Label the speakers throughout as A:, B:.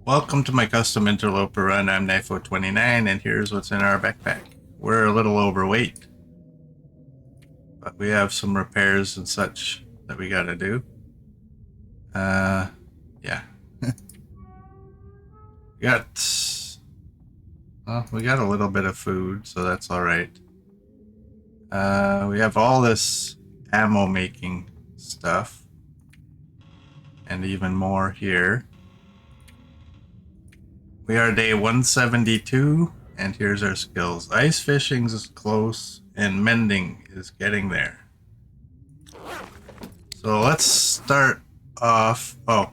A: Welcome to my custom interloper run. I'm Knifo29 and here's what's in our backpack. We're a little overweight, but we have some repairs and such that we gotta do. Yeah. We got a little bit of food, so that's alright. We have all this ammo making stuff and even more here. We are day 172, and here's our skills. Ice fishing is close, and mending is getting there. So let's start off. Oh,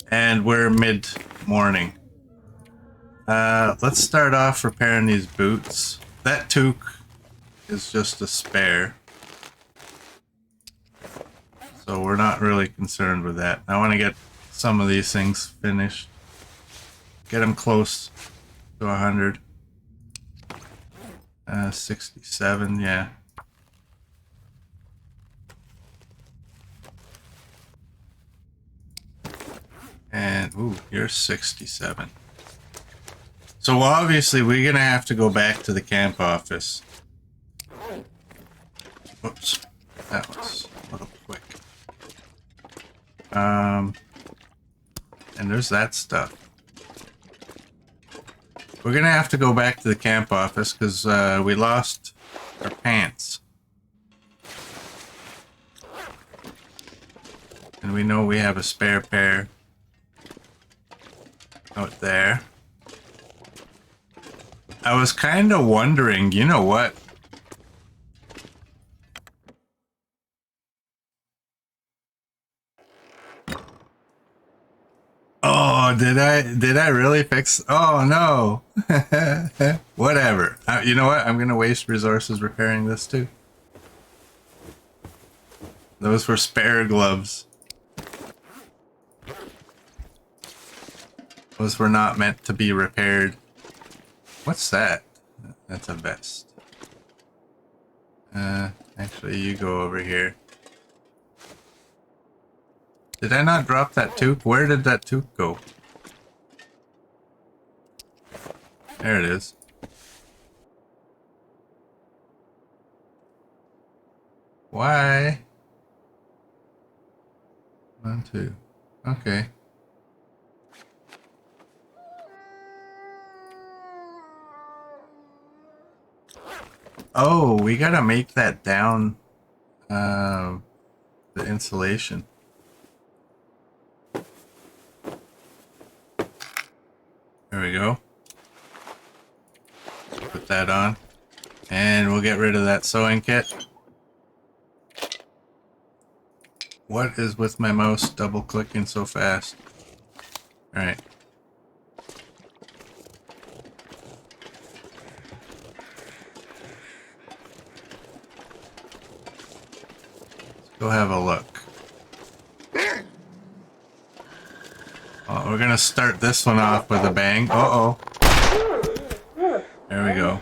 A: and we're mid-morning. Let's start off repairing these boots. That toque is just a spare, so we're not really concerned with that. I want to get some of these things finished. Get them close to 100. 67, yeah. And, ooh, you're 67. So obviously we're gonna have to go back to the camp office. Whoops, that was a little quick. And there's that stuff. We're gonna have to go back to the camp office because we lost our pants. And we know we have a spare pair out there. I was kind of wondering, you know what? Oh, did I really fix? Oh no. Whatever. You know what? I'm gonna waste resources repairing this too. Those were spare gloves. Those were not meant to be repaired. What's that? That's a vest. Actually, you go over here. Did I not drop that toque? Where did that toque go? There it is. Why? 1, 2. Okay. Oh, we gotta make that down the insulation. There we go. Put that on. And we'll get rid of that sewing kit. What is with my mouse double clicking so fast? Alright. Go have a look. We're gonna start this one off with a bang. Uh-oh. There we go.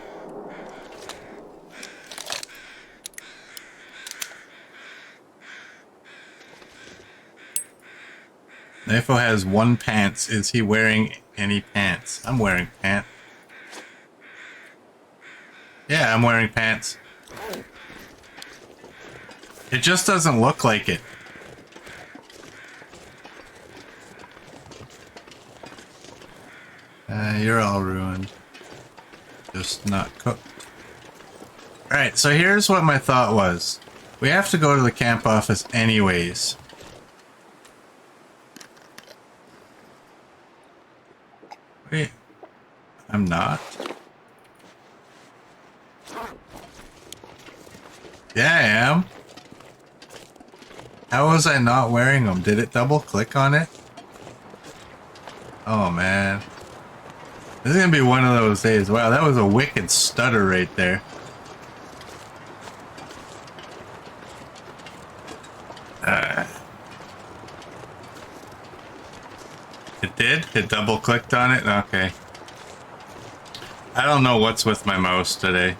A: Nifo has one pants. Is he wearing any pants? I'm wearing pants. Yeah, I'm wearing pants. It just doesn't look like it. You're all ruined. Just not cooked. Alright, so here's what my thought was. We have to go to the camp office anyways. Wait. I'm not. Yeah, I am. How was I not wearing them? Did it double click on it? Oh man. This is gonna be one of those days. Wow, that was a wicked stutter right there. It did? It double clicked on it? Okay. I don't know what's with my mouse today.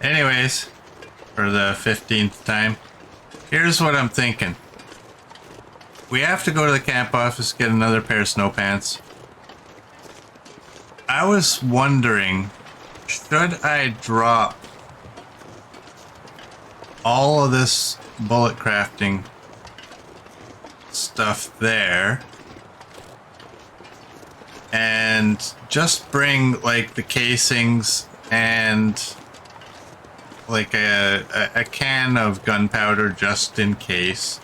A: Anyways, for the 15th time. Here's what I'm thinking. We have to go to the camp office, get another pair of snow pants. I was wondering, should I drop all of this bullet crafting stuff there and just bring like the casings and like a can of gunpowder just in case,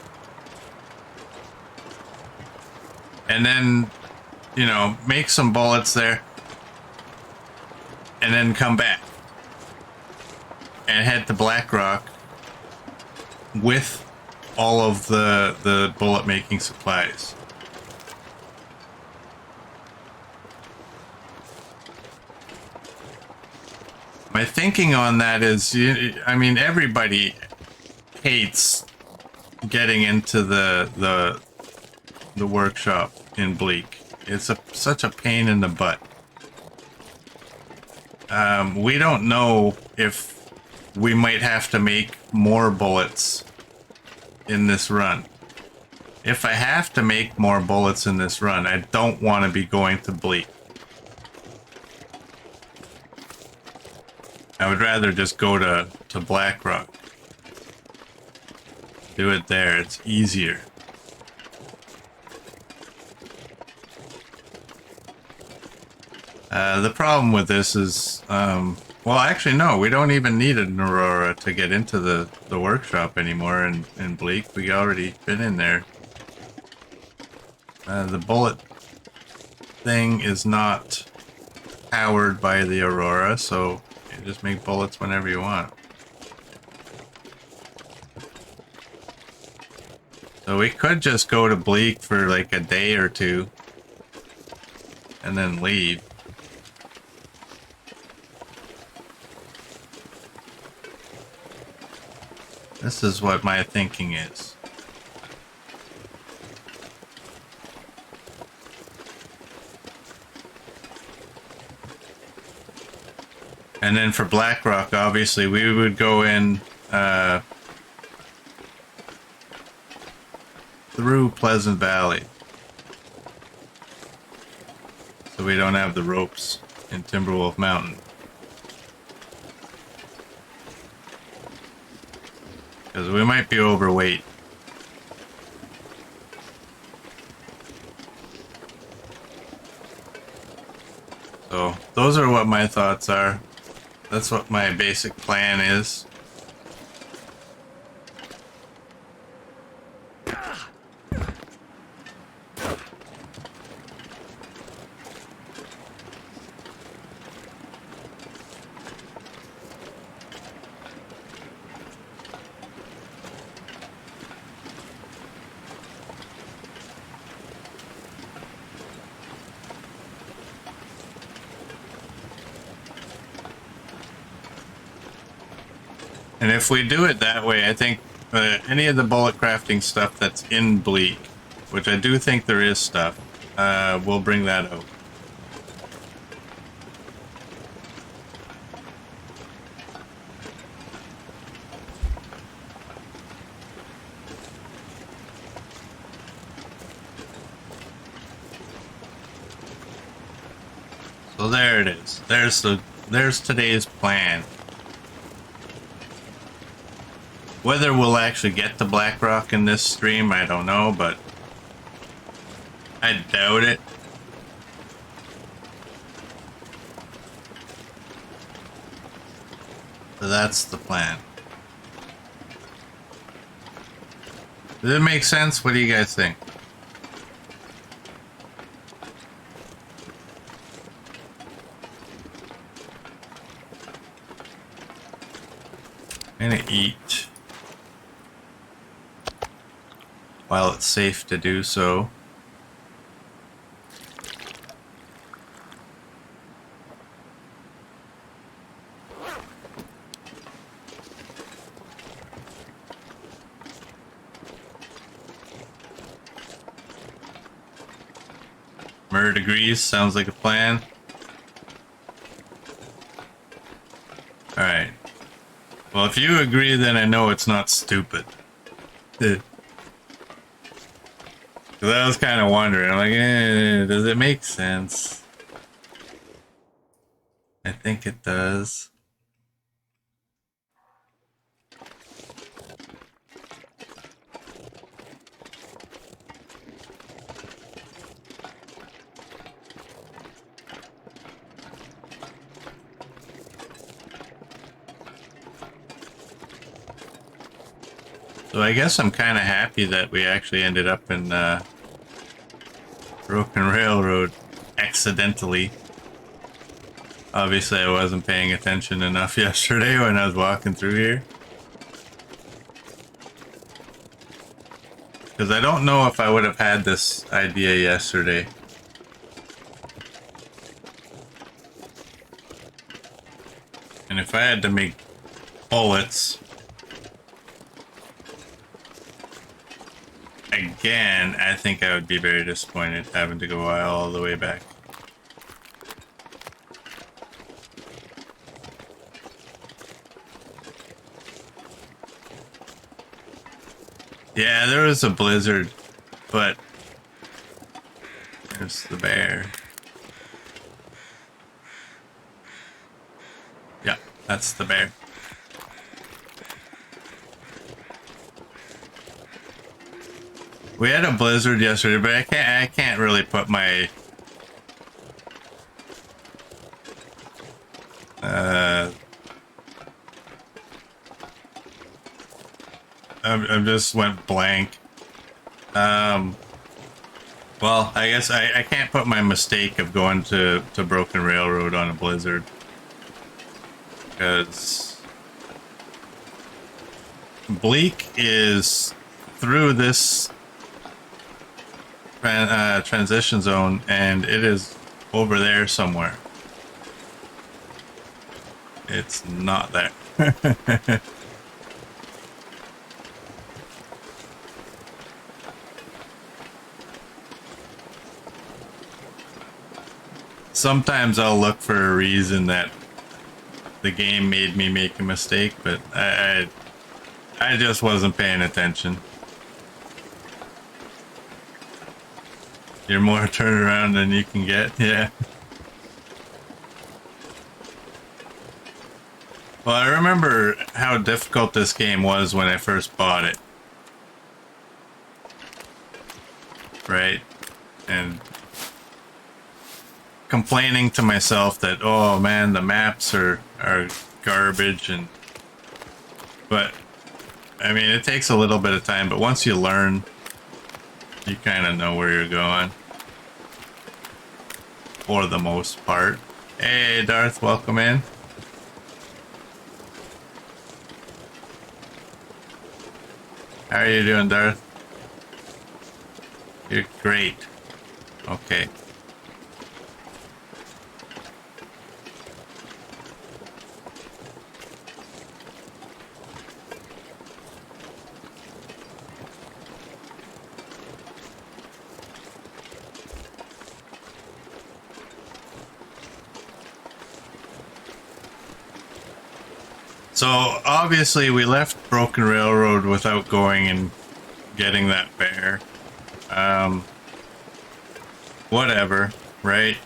A: and then, you know, make some bullets there and then come back and head to Blackrock with all of the bullet making supplies. My thinking on that is, I mean, everybody hates getting into the workshop in Bleak. It's such a pain in the butt. We don't know if we might have to make more bullets in this run. If I have to make more bullets in this run, I don't want to be going to Bleak. I would rather just go to Blackrock. Do it there, it's easier. The problem with this is, well, actually, no, we don't even need an Aurora to get into the workshop anymore in Bleak. We already been in there. The bullet thing is not powered by the Aurora, so you just make bullets whenever you want. So we could just go to Bleak for like a day or two and then leave. This is what my thinking is. And then for Blackrock, obviously, we would go in through Pleasant Valley. So we don't have the ropes in Timberwolf Mountain. Because we might be overweight. So those are what my thoughts are. That's what my basic plan is. And if we do it that way, I think any of the bullet crafting stuff that's in Bleak, which I do think there is stuff, we'll bring that out. So there it is. There's today's plan. Whether we'll actually get to Blackrock in this stream, I don't know, but I doubt it. So that's the plan. Does it make sense? What do you guys think? I'm gonna eat while it's safe to do so. Murder degrees sounds like a plan. Alright. Well, if you agree, then I know it's not stupid. Because I was kind of wondering, I'm like, does it make sense? I think it does. So I guess I'm kind of happy that we actually ended up in Broken Railroad accidentally. Obviously, I wasn't paying attention enough yesterday when I was walking through here. Because I don't know if I would have had this idea yesterday. And if I had to make bullets again, I think I would be very disappointed having to go all the way back. Yeah, there was a blizzard, but there's the bear. Yeah, that's the bear. We had a blizzard yesterday, but I can't really put my I just went blank. Well, I guess I can't put my mistake of going to Broken Railroad on a blizzard. Because Bleak is through this transition zone, and it is over there somewhere. It's not there. Sometimes I'll look for a reason that the game made me make a mistake, but I just wasn't paying attention. You're more turnaround than you can get, yeah. Well, I remember how difficult this game was when I first bought it. Right? And complaining to myself that, oh man, the maps are garbage, and but I mean, it takes a little bit of time, but once you learn, you kind of know where you're going for the most part. Hey Darth, welcome in. How are you doing, Darth? You're great. Okay. So obviously we left Broken Railroad without going and getting that bear. Whatever, right?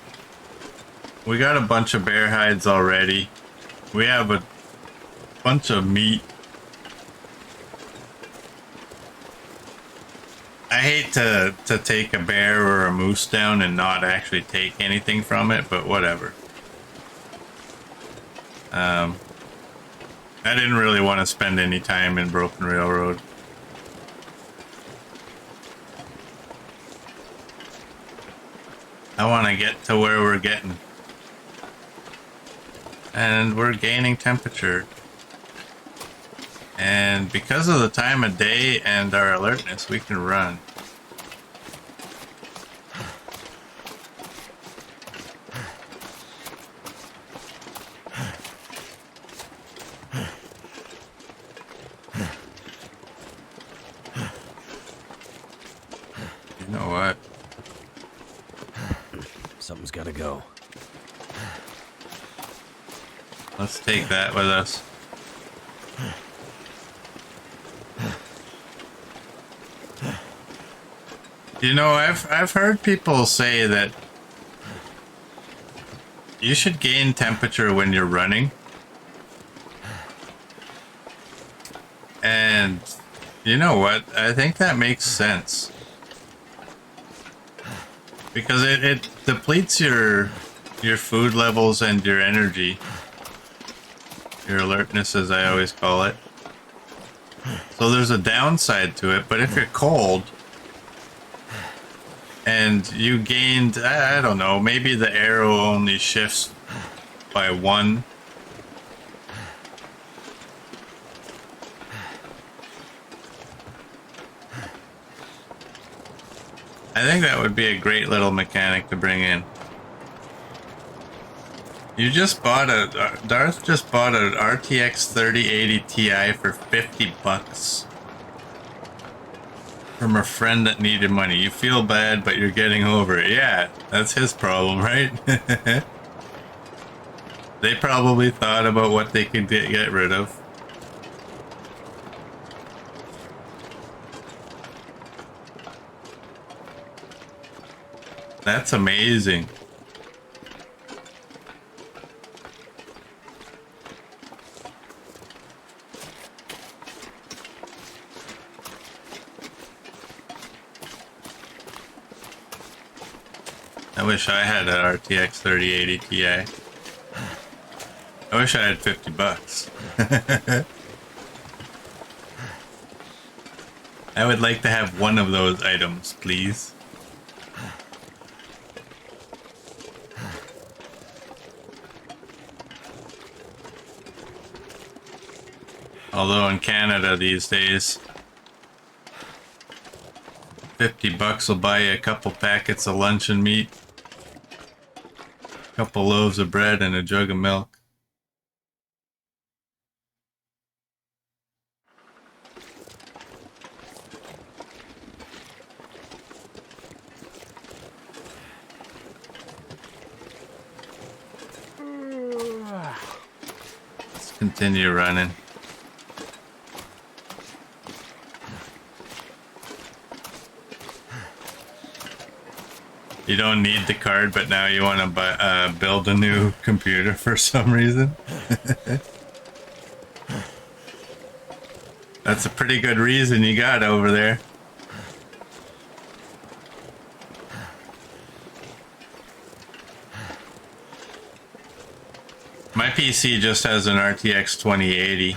A: We got a bunch of bear hides already. We have a bunch of meat. I hate to take a bear or a moose down and not actually take anything from it, but whatever. I didn't really want to spend any time in Broken Railroad. I want to get to where we're getting. And we're gaining temperature. And because of the time of day and our alertness, we can run. You know what?
B: Something's gotta go.
A: Let's take that with us. You know, I've heard people say that you should gain temperature when you're running. And you know what? I think that makes sense. Because it depletes your food levels and your energy. Your alertness, as I always call it. So there's a downside to it, but if you're cold and you gained, I don't know, maybe the arrow only shifts by 1. I think that would be a great little mechanic to bring in. You just bought Darth just bought an RTX 3080 Ti for $50 from a friend that needed money. You feel bad, but you're getting over it. Yeah, that's his problem, right? They probably thought about what they could get rid of. That's amazing. I wish I had an RTX 3080 Ti. I wish I had $50. I would like to have one of those items, please. Although in Canada these days, $50 will buy you a couple packets of luncheon meat, a couple loaves of bread, and a jug of milk. Let's continue running. You don't need the card, but now you want to build a new computer for some reason. That's a pretty good reason you got over there. My PC just has an RTX 2080.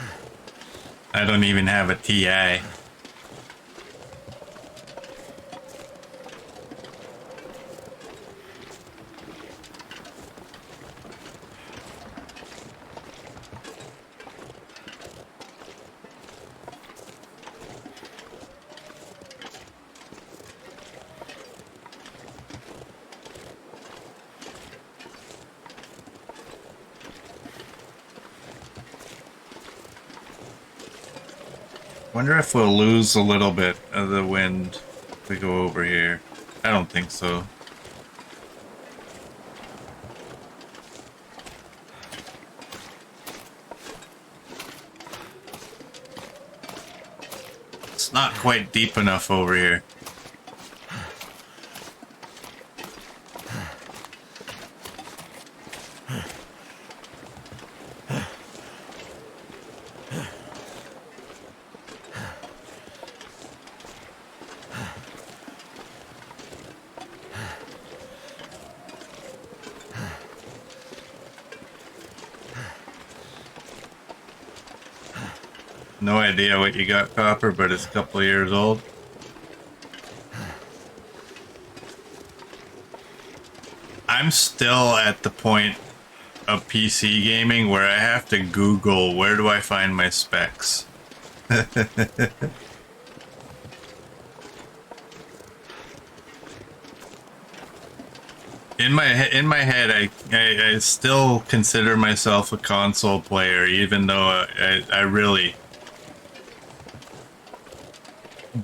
A: I don't even have a TI. Wonder if we'll lose a little bit of the wind if we go over here. I don't think so. It's not quite deep enough over here. No idea what you got, Copper, but it's a couple of years old. I'm still at the point of PC gaming where I have to Google where do I find my specs. In my head, I still consider myself a console player, even though I really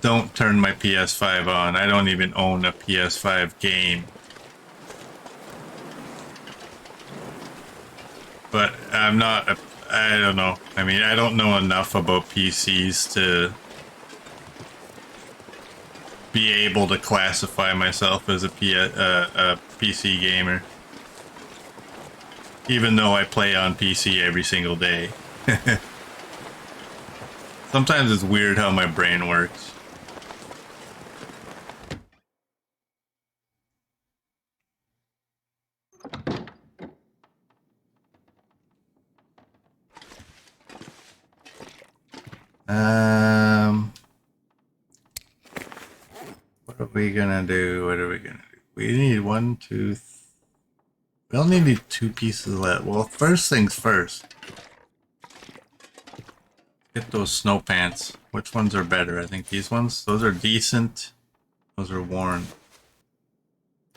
A: don't turn my PS5 on. I don't even own a PS5 game. But I'm not I don't know. I mean, I don't know enough about PCs to be able to classify myself as a PC gamer. Even though I play on PC every single day. Sometimes it's weird how my brain works. What are we gonna do? What are we gonna do? We need one, two. We only need 2 pieces of lead. Well, first things first. Get those snow pants. Which ones are better? I think these ones. Those are decent. Those are worn.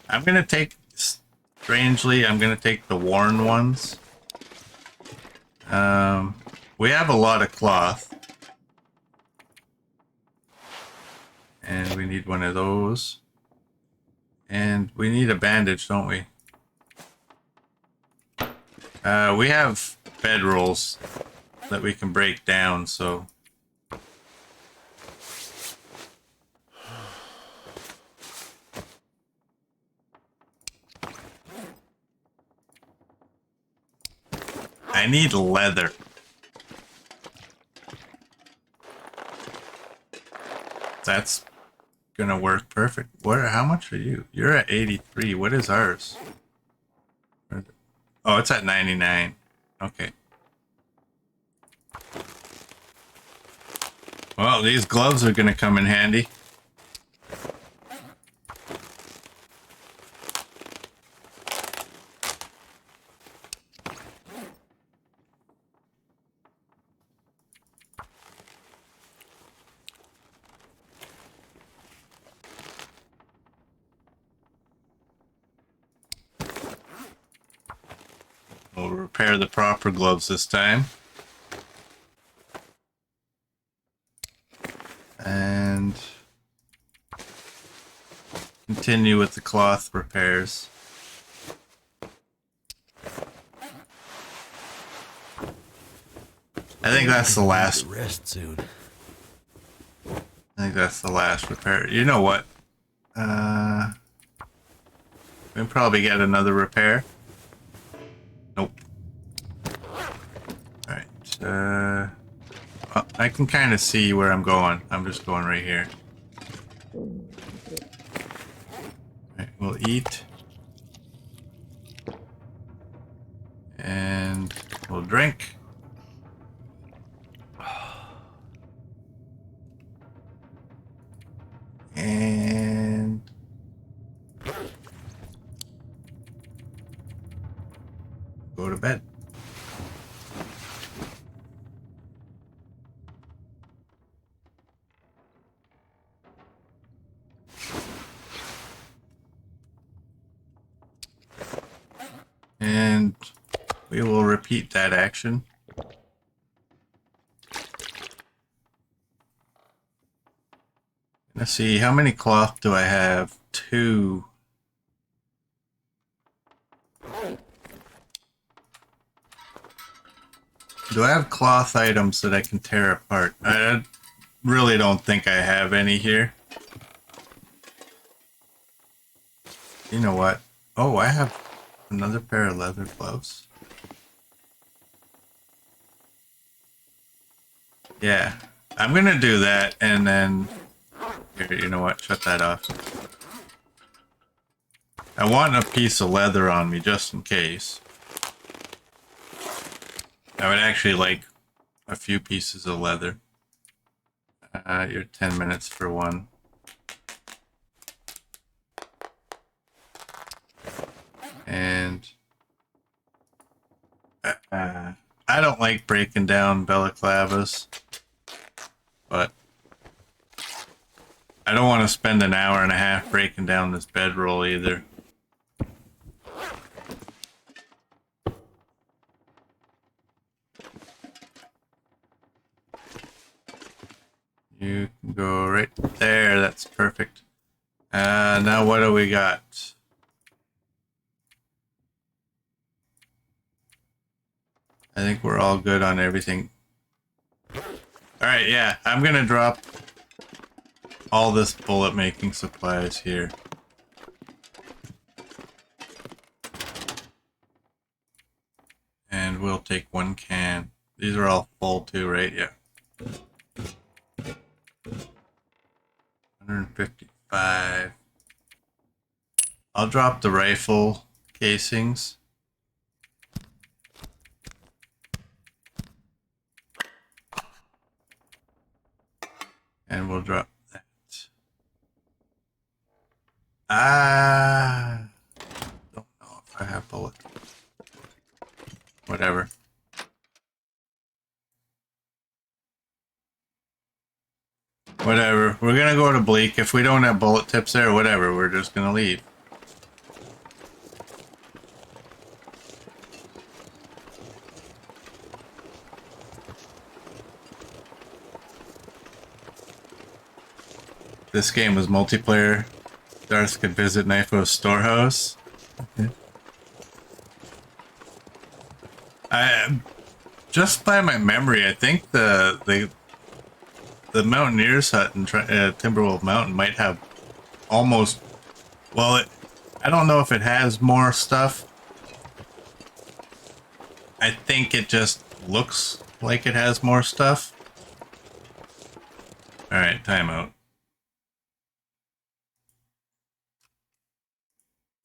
A: I'm gonna take. Strangely, I'm gonna take the worn ones. We have a lot of cloth. And we need one of those. And we need a bandage, don't we? We have bedrolls that we can break down, so... I need leather. That's gonna work perfect. How much are you? You're at 83. What is ours? Oh, it's at 99. Okay. Well, these gloves are gonna come in handy. We'll repair the proper gloves this time. And continue with the cloth repairs. I think that's the last.
B: Rest soon.
A: I think that's the last repair. You know what? We can probably get another repair. Nope. Alright. Well, I can kind of see where I'm going. I'm just going right here. Alright, we'll eat. And we'll drink. And go to bed. And we will repeat that action. Let's see, how many cloth do I have? 2. Do I have cloth items that I can tear apart? I really don't think I have any here. You know what? Oh, I have another pair of leather gloves. Yeah, I'm gonna do that and then... Here, you know what? Shut that off. I want a piece of leather on me just in case. I would actually like a few pieces of leather. You're 10 minutes for one. And I don't like breaking down balaclavas, but I don't want to spend an hour and a half breaking down this bedroll either. You can go right there. That's perfect. Now what do we got? I think we're all good on everything. Alright, yeah, I'm gonna drop all this bullet making supplies here. And we'll take 1 can. These are all full too, right? Yeah. 155. I'll drop the rifle casings. And we'll drop that. Don't know if I have bullets. Whatever. Whatever. We're gonna go to Bleak. If we don't have bullet tips there, whatever. We're just gonna leave. This game was multiplayer. Darth could visit Knife's storehouse. I just by my memory, I think the Mountaineer's hut in Timberwolf Mountain might have almost. Well, I don't know if it has more stuff. I think it just looks like it has more stuff. All right, timeout.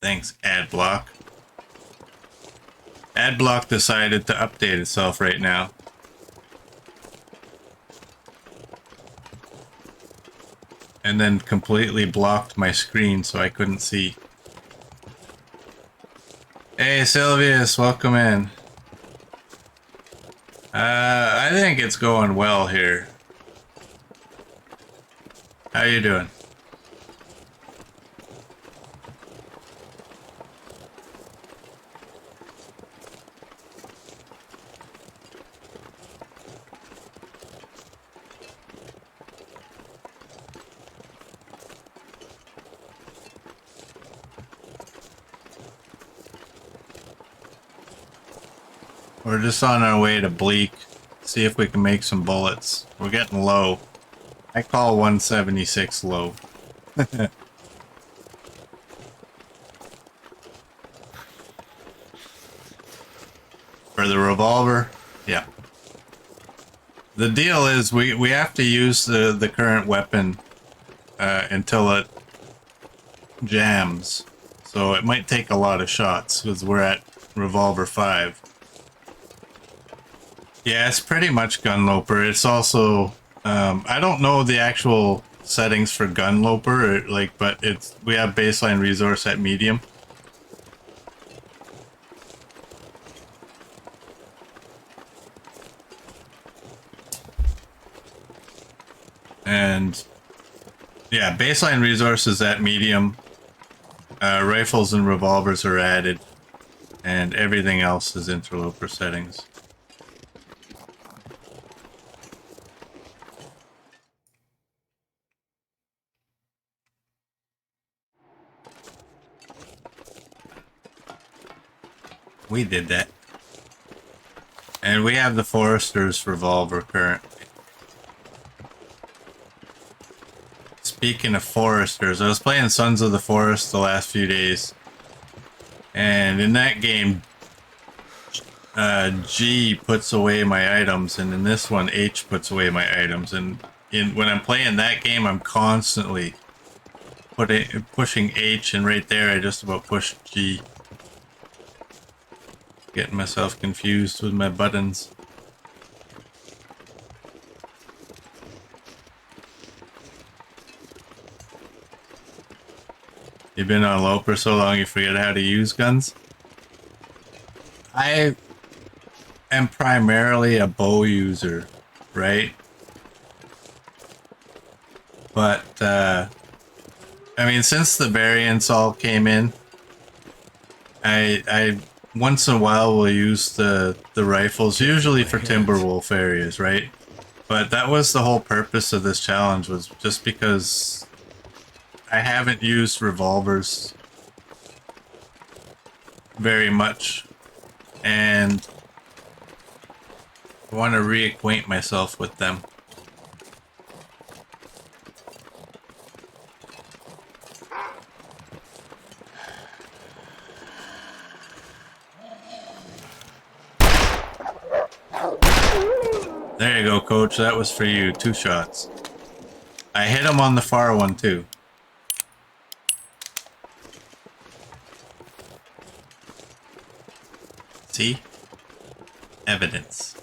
A: Thanks, Adblock. Adblock decided to update itself right now. And then completely blocked my screen so I couldn't see. Hey, Sylvius, welcome in. I think it's going well here. How you doing? We're just on our way to Bleak. See if we can make some bullets. We're getting low. I call 176 low. For the revolver? Yeah. The deal is we have to use the current weapon until it jams. So it might take a lot of shots because we're at revolver 5. Yeah, it's pretty much Gunloper. It's also I don't know the actual settings for Gunloper, but we have baseline resource at medium. And yeah, baseline resources at medium. Rifles and revolvers are added, and everything else is interloper settings. We did that. And we have the Forester's revolver currently. Speaking of Foresters, I was playing Sons of the Forest the last few days. And in that game, G puts away my items, and in this one, H puts away my items. And when I'm playing that game, I'm constantly pushing H, and right there, I just about pushed G. Getting myself confused with my buttons. You've been on Loper so long you forget how to use guns? I am primarily a bow user, right? But, I mean, since the variants all came in, I once in a while will use the rifles, usually for Timberwolf areas, right? But that was the whole purpose of this challenge, was just because I haven't used revolvers very much, and I want to reacquaint myself with them. There you go, coach. That was for you. 2 shots. I hit him on the far one, too. See? Evidence.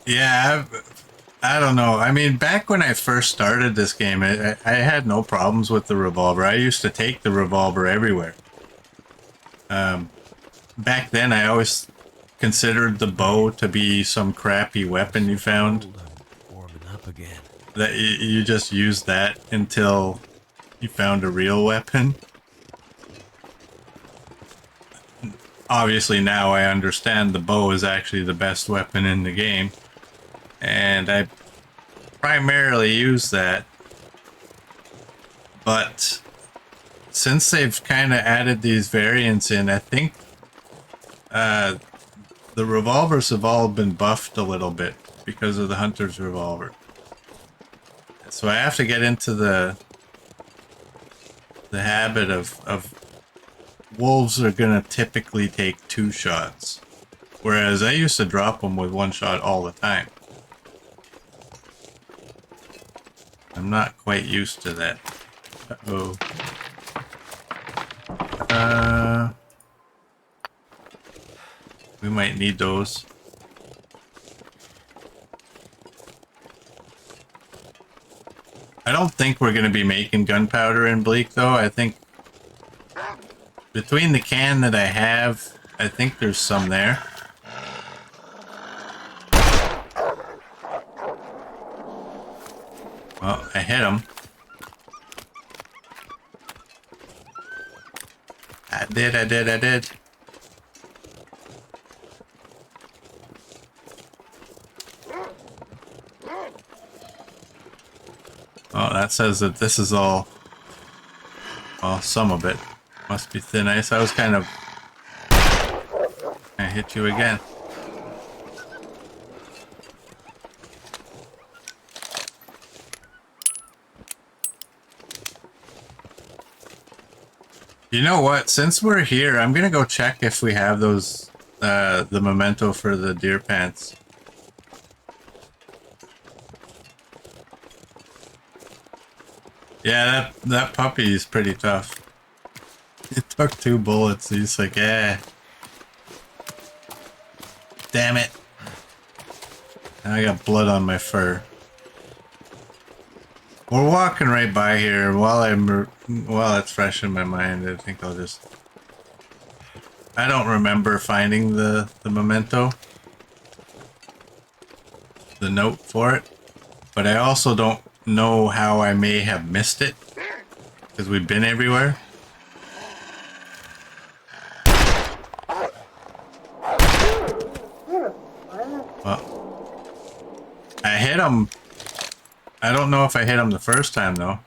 A: Yeah, I don't know. I mean, back when I first started this game, I had no problems with the revolver. I used to take the revolver everywhere. Back then, I always considered the bow to be some crappy weapon you found.
B: Warming up again.
A: That you just used that until you found a real weapon. Obviously, now I understand the bow is actually the best weapon in the game. And I primarily use that. But since they've kind of added these variants in, I think the revolvers have all been buffed a little bit because of the hunter's revolver. So I have to get into the habit of wolves are gonna typically take 2 shots, whereas I used to drop them with 1 shot all the time. I'm not quite used to that. Uh-oh. We might need those. I don't think we're going to be making gunpowder in Bleak, though. I think between the can that I have, I think there's some there. Well, I hit him. I did. Oh, that says that this is all... Well, some of it. Must be thin ice. I was kind of... I hit you again. You know what? Since we're here, I'm gonna go check if we have those, the memento for the deer pants. Yeah, that puppy is pretty tough. It took 2 bullets. He's like, eh. Damn it. Now I got blood on my fur. We're walking right by here. While it's fresh in my mind, I think I'll just... I don't remember finding the memento. The note for it. But I also don't know how I may have missed it. Because we've been everywhere. Well, I hit him. I don't know if I hit him the first time, though.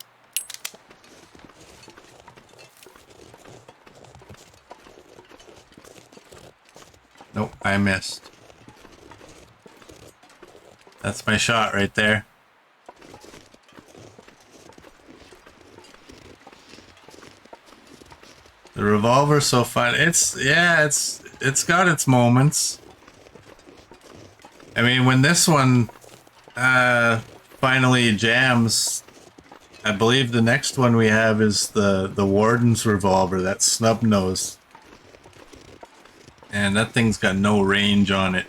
A: Nope, I missed. That's my shot right there. The revolver's so fun. It's got its moments. I mean, when this one finally jams, I believe the next one we have is the Warden's revolver, that snub nose. And that thing's got no range on it.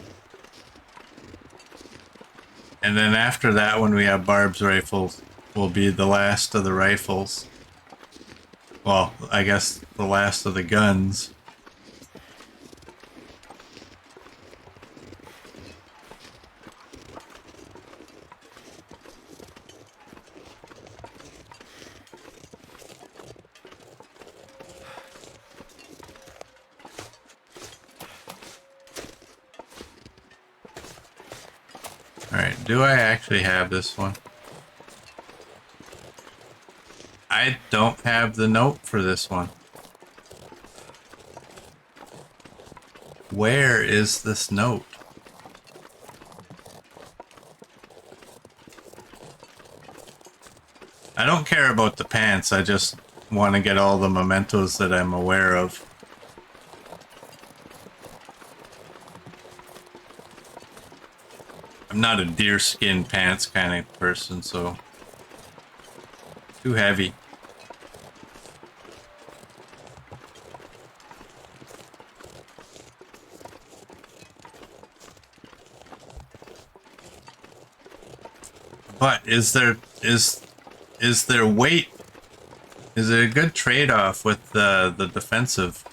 A: And then after that one we have Barb's rifles, will be the last of the rifles. Well, I guess the last of the guns. Alright, do I actually have this one? I don't have the note for this one. Where is this note? I don't care about the pants, I just want to get all the mementos that I'm aware of. I'm not a deerskin pants kind of person, so too heavy. But is there weight? Is it a good trade-off with the defensive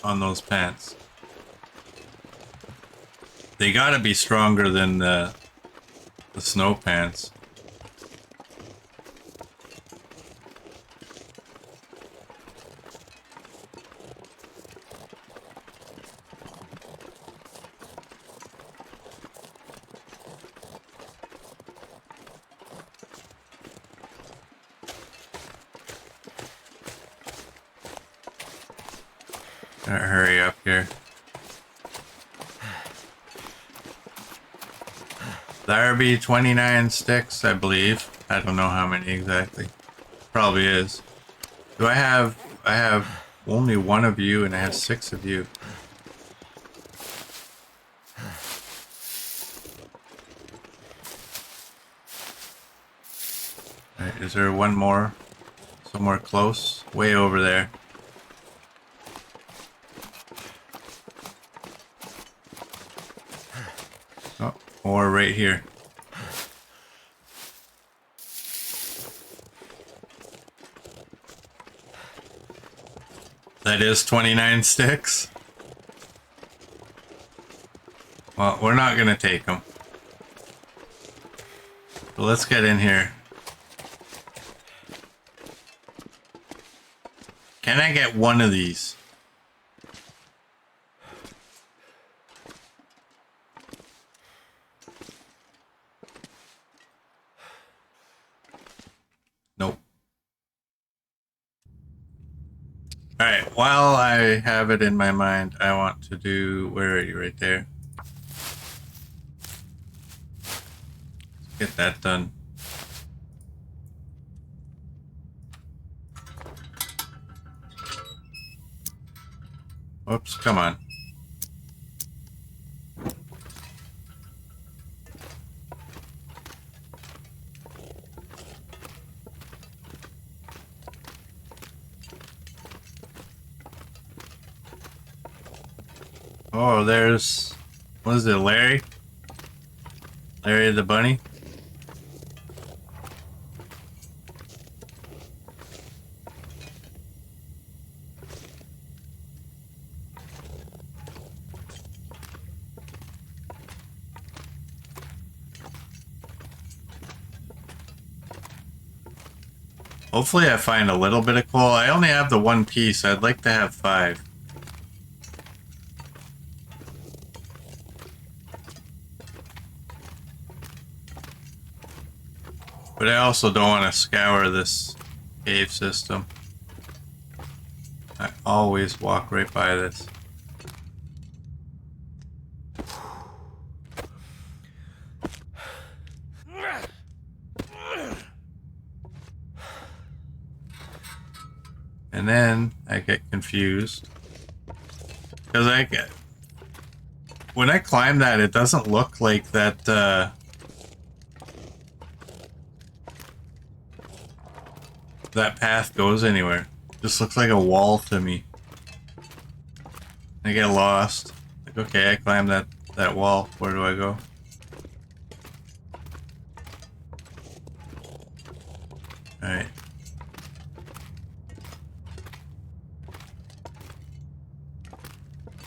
A: on those pants? They gotta be stronger than the snow pants. Gotta hurry up here. There be 29 sticks, I believe. I don't know how many exactly. Probably is. Do I have only one of you and I have 6 of you. Right, is there one more somewhere close? Way over there. Oh, or right here. That is 29 sticks. Well, we're not gonna take them. So let's get in here. Can I get one of these? Nope. Alright, while I have it in my mind, I want to do... Where are you? Right there. Let's get that done. Oops, come on. Oh, there's... What is it, Larry? Larry the bunny? Hopefully I find a little bit of coal. I only have the one piece. I'd like to have 5. But I also don't want to scour this cave system. I always walk right by this. And then I get confused. Because when I climb that, it doesn't look like that, that path goes anywhere. It just looks like a wall to me. I get lost. Like, okay, I climbed that wall. Where do I go? Alright.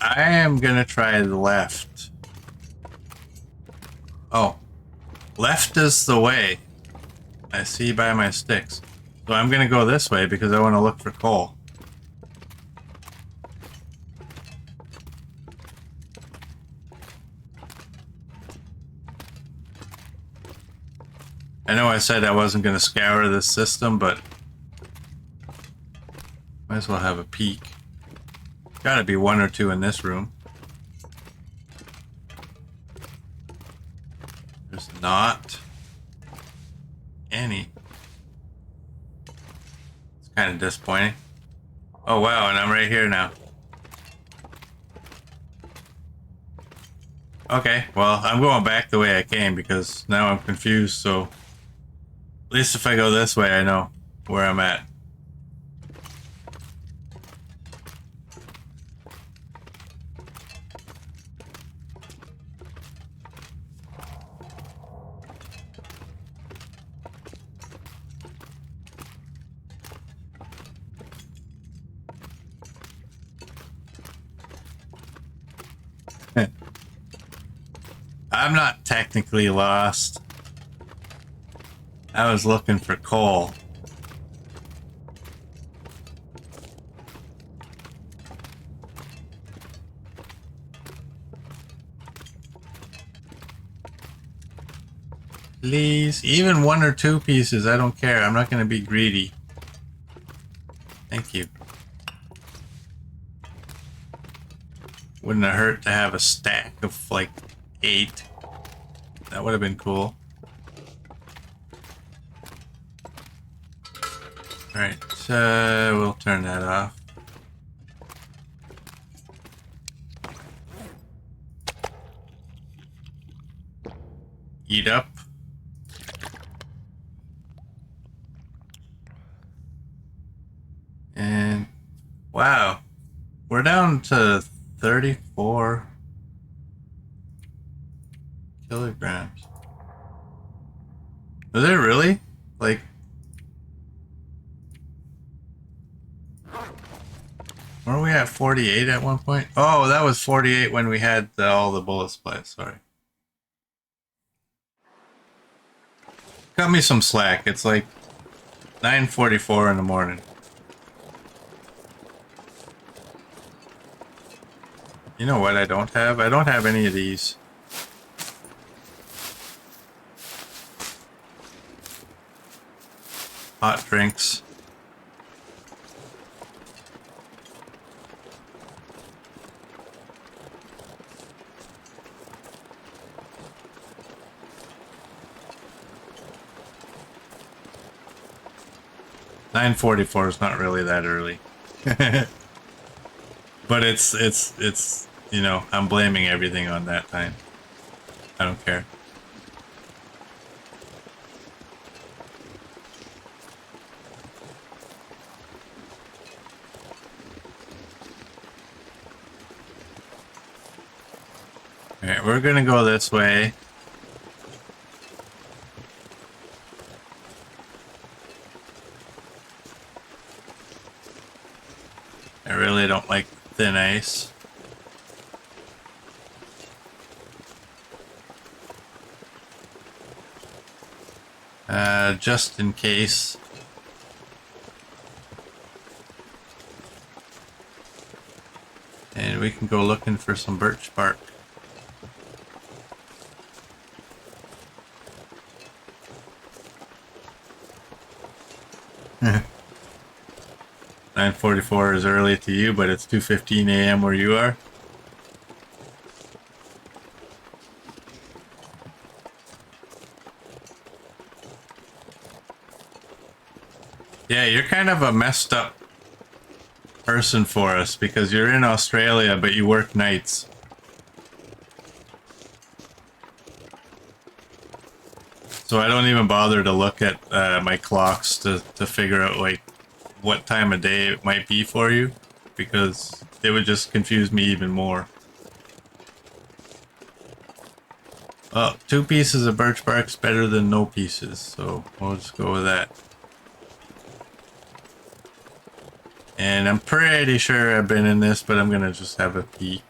A: I am gonna try the left. Oh. Left is the way. I see by my sticks. So I'm gonna go this way because I want to look for coal. I know I said I wasn't going to scour this system, but might as well have a peek. Gotta be one or two in this room. There's not any. It's kind of disappointing. Oh wow, and I'm right here now. Okay, well, I'm going back the way I came because now I'm confused, so at least if I go this way, I know where I'm at. I'm not technically lost. I was looking for coal. Please, even one or two pieces, I don't care. I'm not going to be greedy. Thank you. Wouldn't have hurt to have a stack of like 8. That would have been cool. Alright, so we'll turn that off. Eat up. And wow, we're down to 34 kilograms. Was it really? Like, were we at 48 at one point? Oh, that was 48 when we had all the bullet splits. Sorry. Cut me some slack. It's like 9:44 in the morning. You know what I don't have? I don't have any of these. Hot drinks. "9:44 is not really that early." But it's you know, I'm blaming everything on that time. I don't care. Alright, we're gonna go this way. I really don't like thin ice. Just in case. And we can go looking for some birch bark. "9:44 is early to you, but it's 2:15 a.m. where you are." Yeah, you're kind of a messed up person for us because you're in Australia, but you work nights. So I don't even bother to look at my clocks to figure out like what time of day it might be for you, because it would just confuse me even more. Well, 2 pieces of birch bark's better than no pieces, so we'll just go with that. And I'm pretty sure I've been in this, but I'm gonna just have a peek.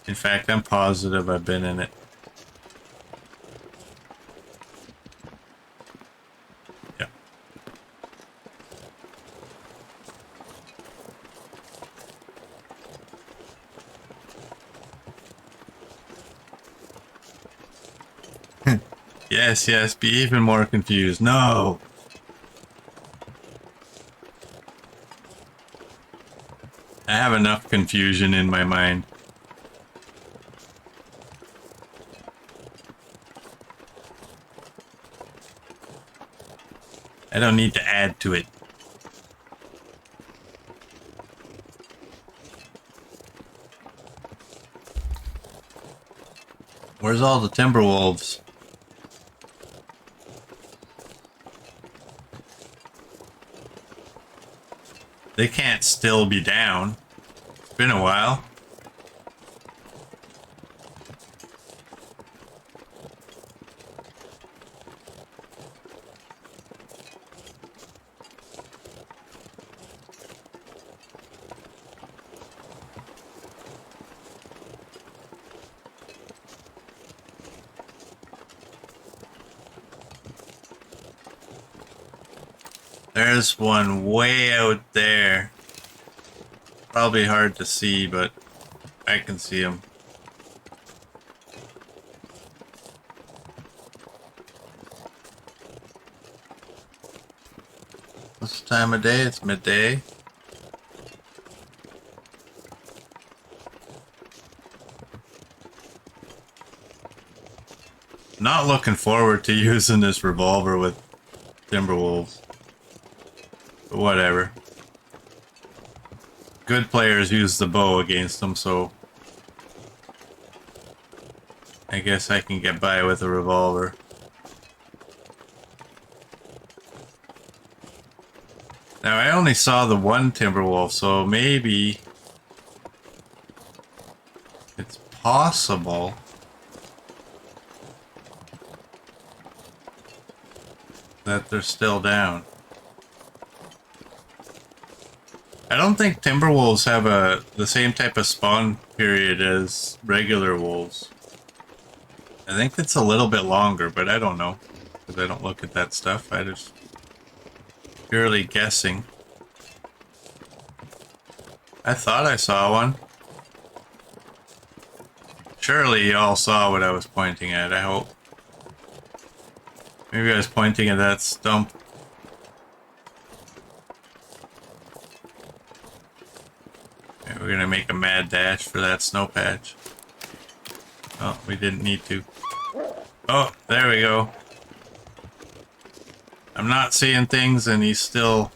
A: In fact, I'm positive I've been in it. Yep. Yes, yes, be even more confused. No! I have enough confusion in my mind. I don't need to add to it. Where's all the Timberwolves? They can't still be down. It's been a while. There's one way out there. Probably hard to see, but I can see him. What's the time of day? It's midday. Not looking forward to using this revolver with Timberwolves. But whatever. Good players use the bow against them, so I guess I can get by with a revolver. Now, I only saw the one Timberwolf, so maybe it's possible that they're still down. I don't think Timberwolves have the same type of spawn period as regular wolves. I think it's a little bit longer, but I don't know, because I don't look at that stuff. I just purely guessing. I thought I saw one. Surely you all saw what I was pointing at, I hope. Maybe I was pointing at that stump. Okay, we're gonna make a mad dash for that snow patch. Oh, we didn't need to. Oh, there we go. I'm not seeing things and he's still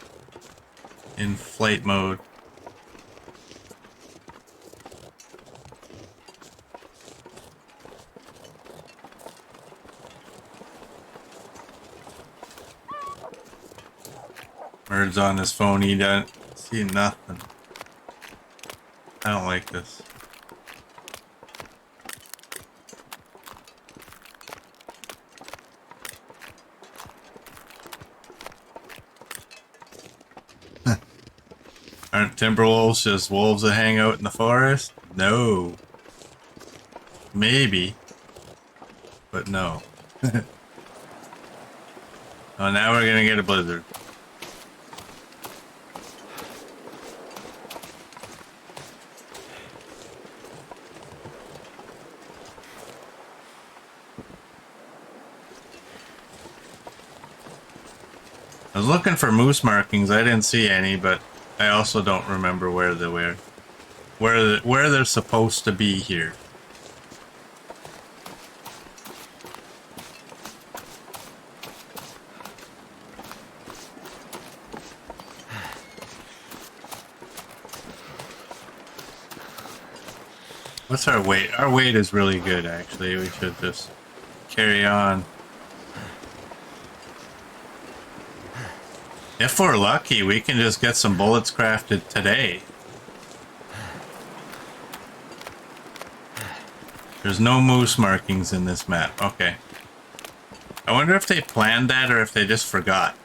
A: in flight mode. Bird's on his phone, he doesn't see nothing. I don't like this. Aren't Timberwolves just wolves that hang out in the forest? No. Maybe. But no. Oh, now we're gonna get a blizzard. I was looking for moose markings. I didn't see any, but I also don't remember where they were. Where they're supposed to be here. What's our weight? Our weight is really good, actually. We should just carry on. If we're lucky, we can just get some bullets crafted today. There's no moose markings in this map. Okay. I wonder if they planned that or if they just forgot.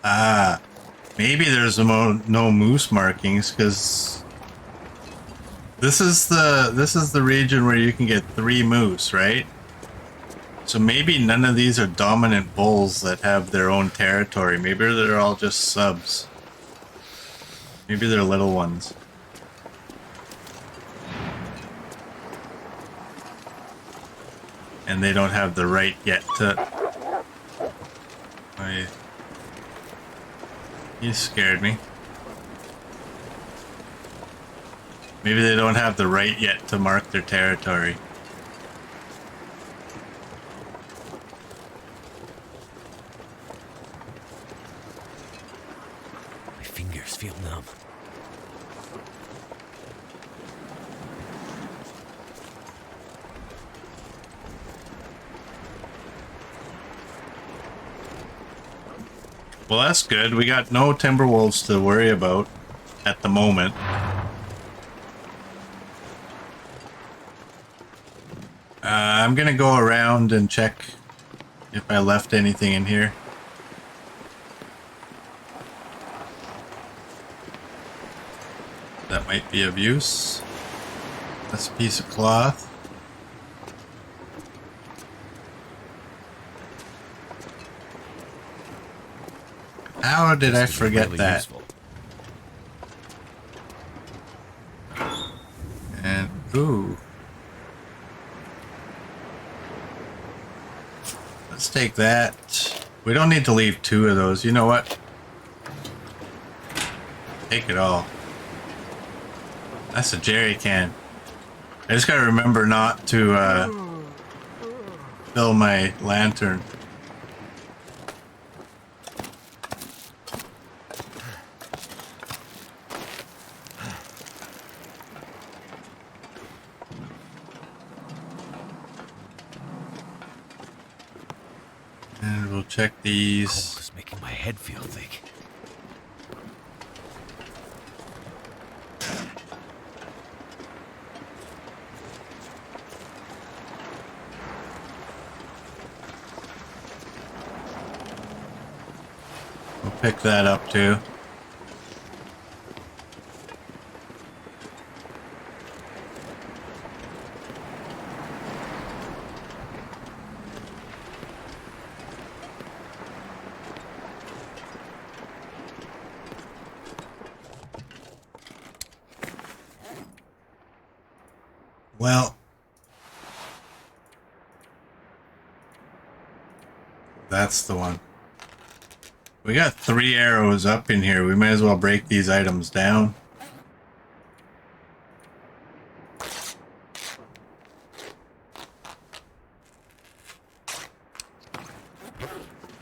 A: Ah, maybe there's no moose markings because this is the region where you can get 3 moose, right? So maybe none of these are dominant bulls that have their own territory. Maybe they're all just subs. Maybe they're little ones. And they don't have the right yet to... Wait. You scared me. Maybe they don't have the right yet to mark their territory.
B: My fingers feel numb.
A: Well, that's good. We got no timber wolves to worry about at the moment. I'm gonna go around and check if I left anything in here. That might be of use. That's a piece of cloth. How did I forget
B: Really
A: that?
B: useful.
A: And ooh. Let's take that. We don't need to leave 2 of those. You know what? Take it all. That's a jerry can. I just gotta remember not to fill my lantern. And we'll check these.
B: Cold is making my head feel thick.
A: We'll pick that up too. Well, that's the one. We got 3 arrows up in here. We might as well break these items down.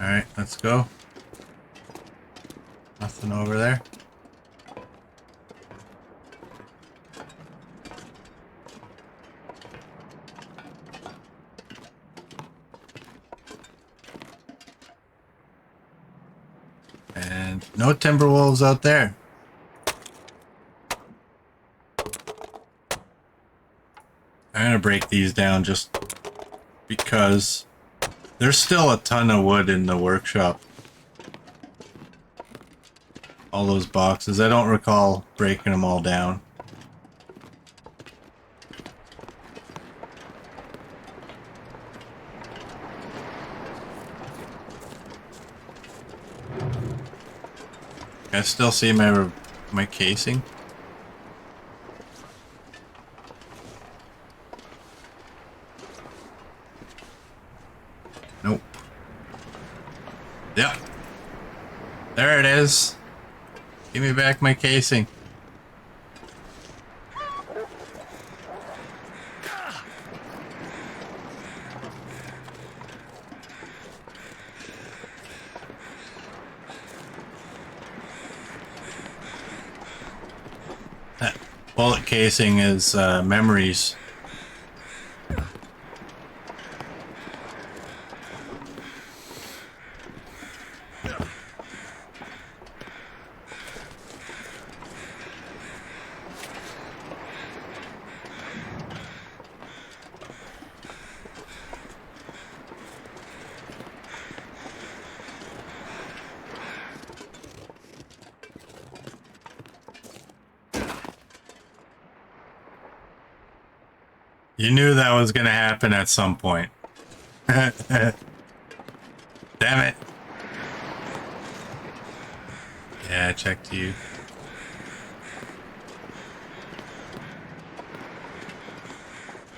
A: Alright, let's go. Nothing over there. And no timber wolves out there. I'm gonna break these down just because there's still a ton of wood in the workshop. All those boxes. I don't recall breaking them all down. I still see my casing. Nope. Yep. There it is. Give me back my casing. That bullet casing is memories. You knew that was gonna happen at some point. Damn it. Yeah, I checked you.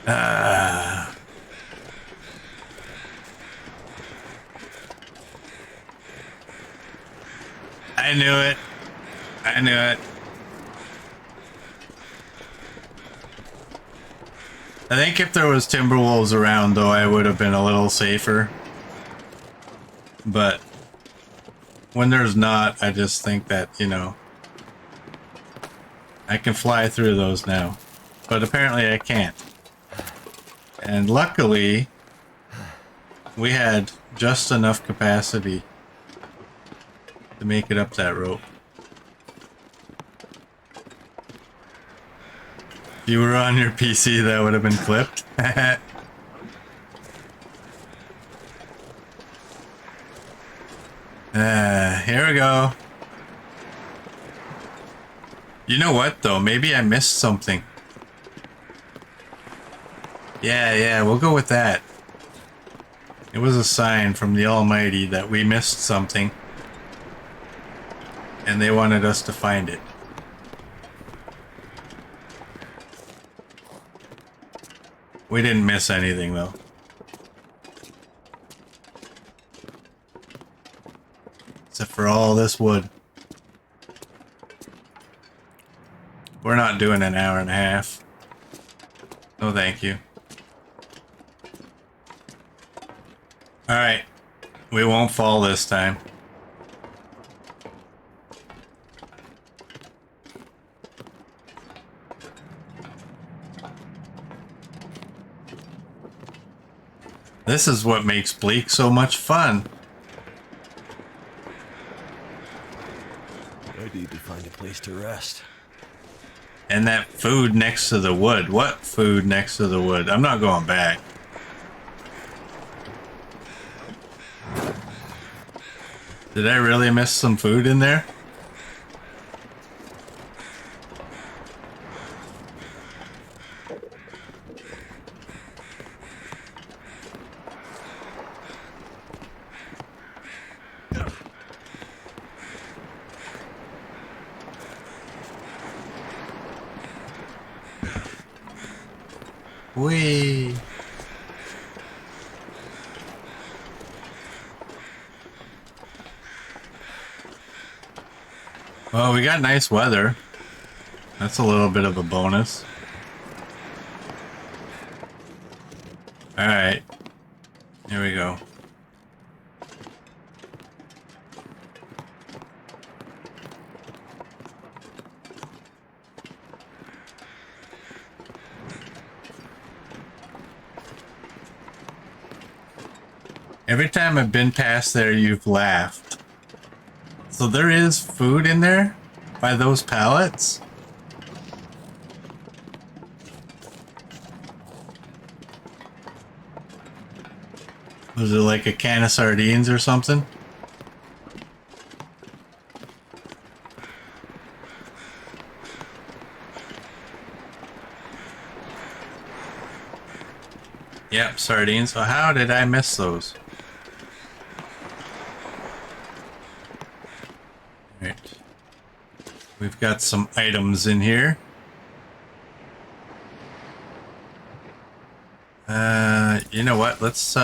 A: I knew it. I knew it. I think if there was Timberwolves around, though, I would have been a little safer. But when there's not, I just think that, you know, I can fly through those now. But apparently I can't. And luckily, we had just enough capacity to make it up that rope. If you were on your PC, that would have been clipped. Here we go. You know what, though? Maybe I missed something. Yeah, we'll go with that. It was a sign from the Almighty that we missed something. And they wanted us to find it. We didn't miss anything, though. Except for all this wood. We're not doing an hour and a half. No, thank you. Alright. We won't fall this time. This is what makes Bleak so much fun.
B: I need to find a place to rest.
A: And that food next to the wood. What food next to the wood? I'm not going back. Did I really miss some food in there? Whee! Well, we got nice weather. That's a little bit of a bonus. Alright. Here we go. Every time I've been past there, you've laughed. So there is food in there? By those pallets? Was it like a can of sardines or something? Yep, sardines. So how did I miss those? Right. We've got some items in here. You know what? Let's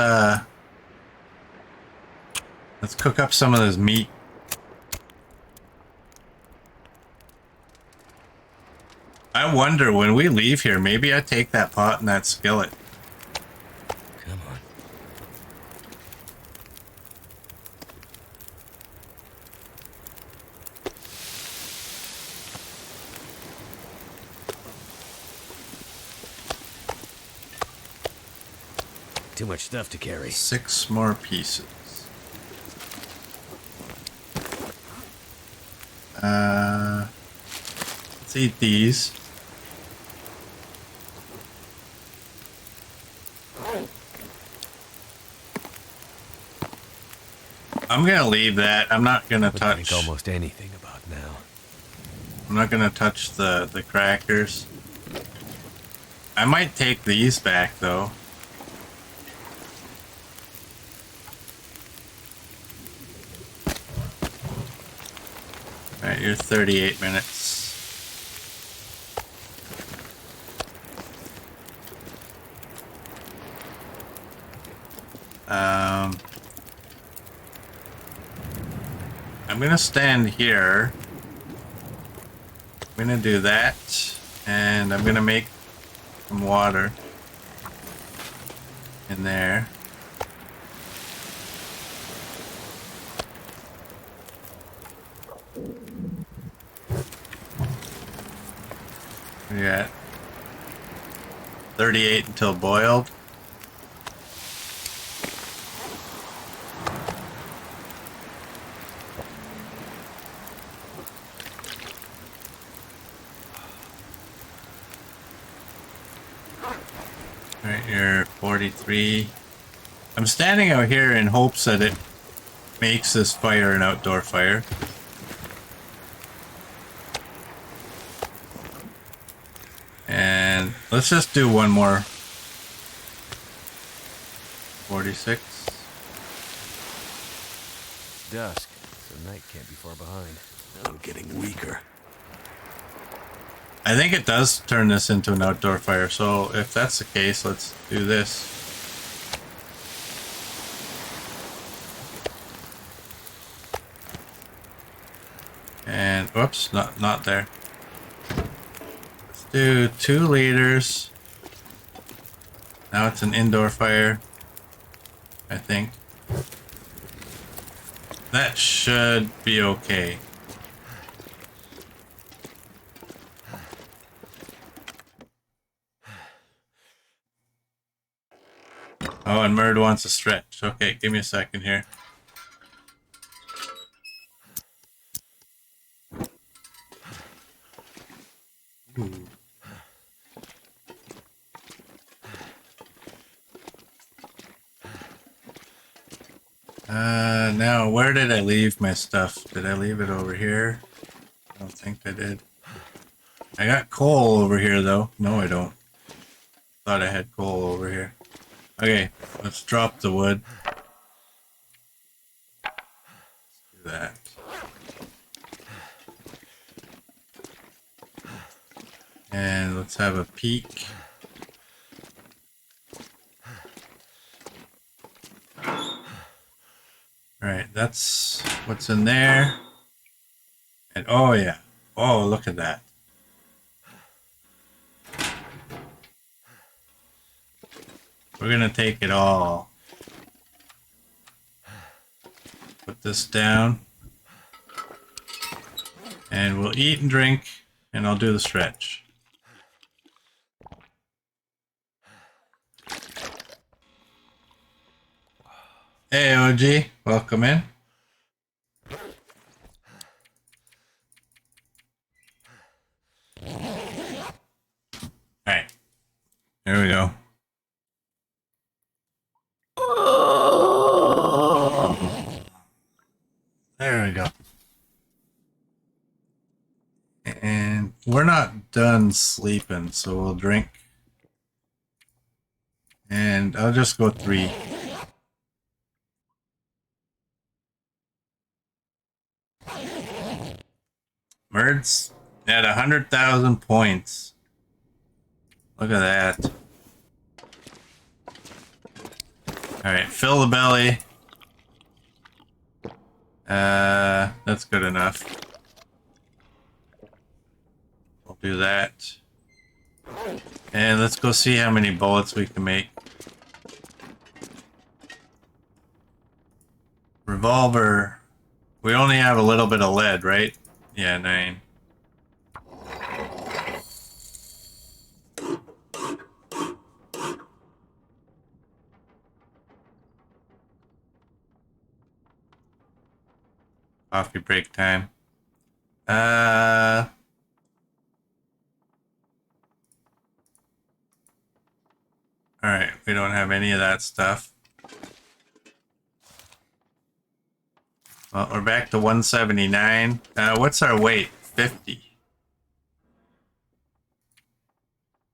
A: cook up some of this meat. I wonder when we leave here, maybe I take that pot and that skillet.
B: Come on. Too much stuff to carry.
A: 6 more pieces. Let's eat these. I'm gonna leave that. I'm not gonna
B: Would
A: touch.
B: drink almost anything about now.
A: I'm not gonna touch the crackers. I might take these back though. Alright, you're 38 minutes. I'm gonna stand here. I'm gonna do that, and I'm gonna make some water in there. We got 38 until boiled. Alright, you're 43. I'm standing out here in hopes that it makes this fire an outdoor fire. And let's just do one more. 46.
B: It's dusk, so night can't be far behind. I'm getting weaker.
A: I think it does turn this into an outdoor fire, so if that's the case, let's do this. And whoops, not there. Let's do 2 liters. Now it's an indoor fire, I think. That should be okay. Oh, and Murd wants a stretch. Okay, give me a second here. Ooh. Now, where did I leave my stuff? Did I leave it over here? I don't think I did. I got coal over here, though. No, I don't. Thought I had coal over here. Okay, let's drop the wood. Let's do that. And let's have a peek. Alright, that's what's in there. And oh yeah. Oh, look at that. We're gonna take it all. Put this down. And we'll eat and drink, and I'll do the stretch. Hey OG, welcome in. Alright, here we go. There we go. And we're not done sleeping, so we'll drink. And I'll just go 3. Murd's at 100,000 points. Look at that. Alright, fill the belly. That's good enough. We'll do that. And let's go see how many bullets we can make. Revolver. We only have a little bit of lead, right? Yeah, 9. Coffee break time. Alright, we don't have any of that stuff. Well, we're back to 179. What's our weight? 50.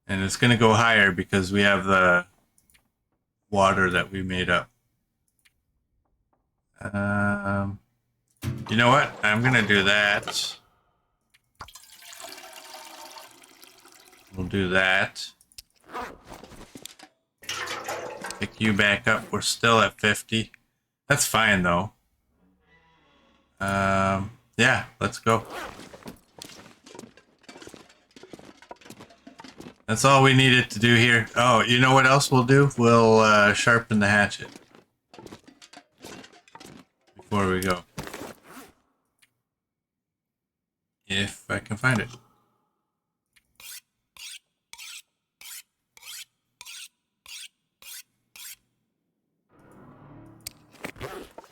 A: And it's going to go higher because we have the water that we made up. You know what? I'm going to do that. We'll do that. Pick you back up. We're still at 50. That's fine, though. Yeah, let's go. That's all we needed to do here. Oh, you know what else we'll do? We'll sharpen the hatchet before we go. If I can find it.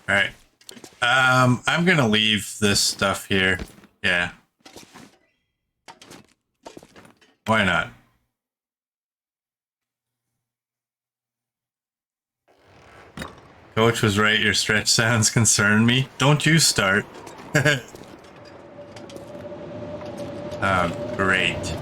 A: Alright. I'm gonna leave this stuff here. Yeah. Why not? Coach was right, your stretch sounds concern me. Don't you start. Oh, great.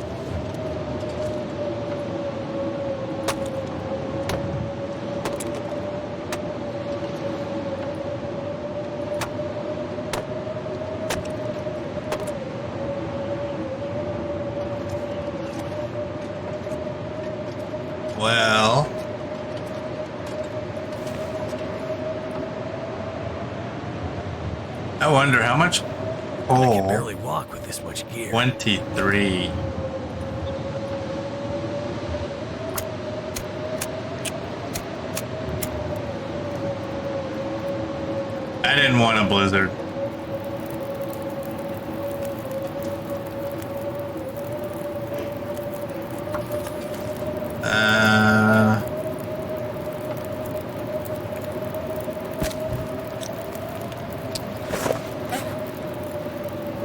A: Well, I wonder how much coal.
B: I can barely walk with this much gear.
A: 23. I didn't want a blizzard.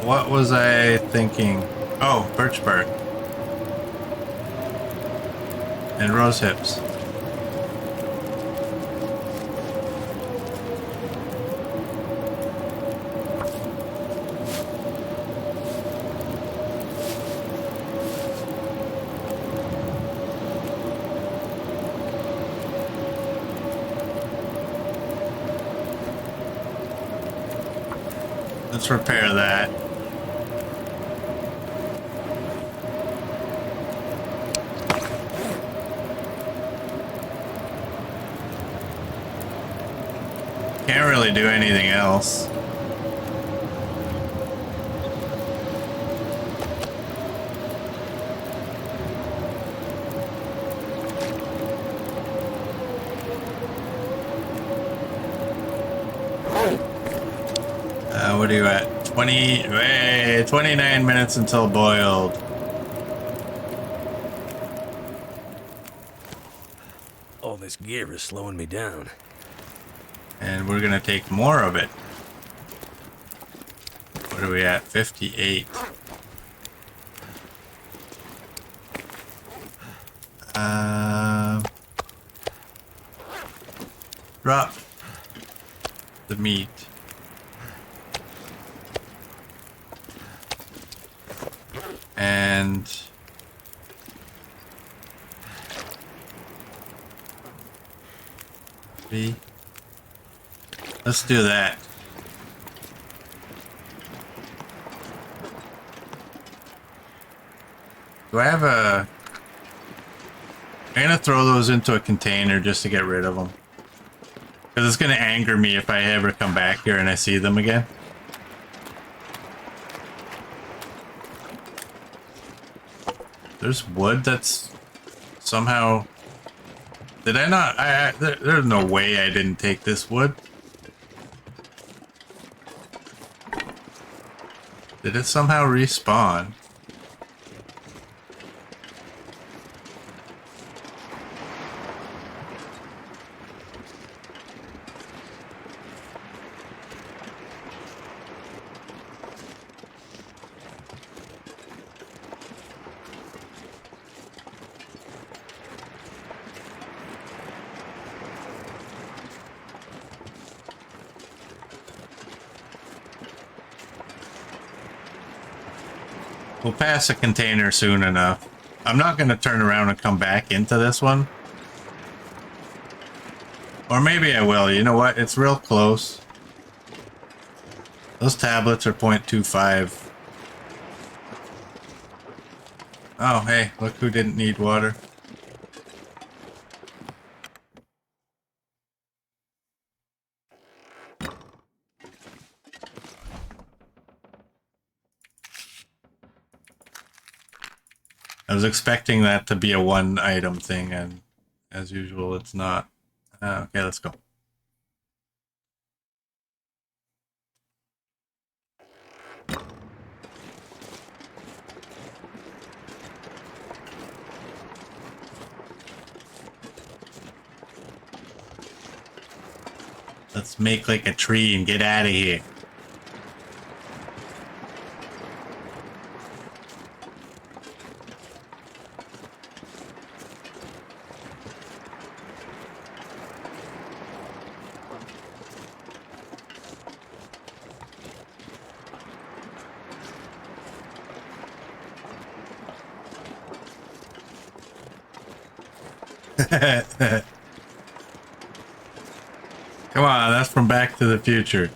A: What was I thinking? Oh, birch bark. And rose hips. Let's repair that. Can't really do anything else. What are you at? 29 minutes until boiled.
B: All this gear is slowing me down.
A: And we're gonna take more of it. What are we at? 58. Drop the meat. And let's do that. Do I have a... I'm gonna throw those into a container just to get rid of them. Because it's gonna anger me if I ever come back here and I see them again. There's wood that's somehow... Did I not? There's no way I didn't take this wood. Did it somehow respawn? We'll pass a container soon enough. I'm not going to turn around and come back into this one. Or maybe I will. You know what? It's real close. Those tablets are 0.25. Oh, hey, look who didn't need water. I was expecting that to be a one item thing, and as usual, it's not. Okay, let's go. Let's make like a tree and get out of here. Come on, that's from Back to the Future.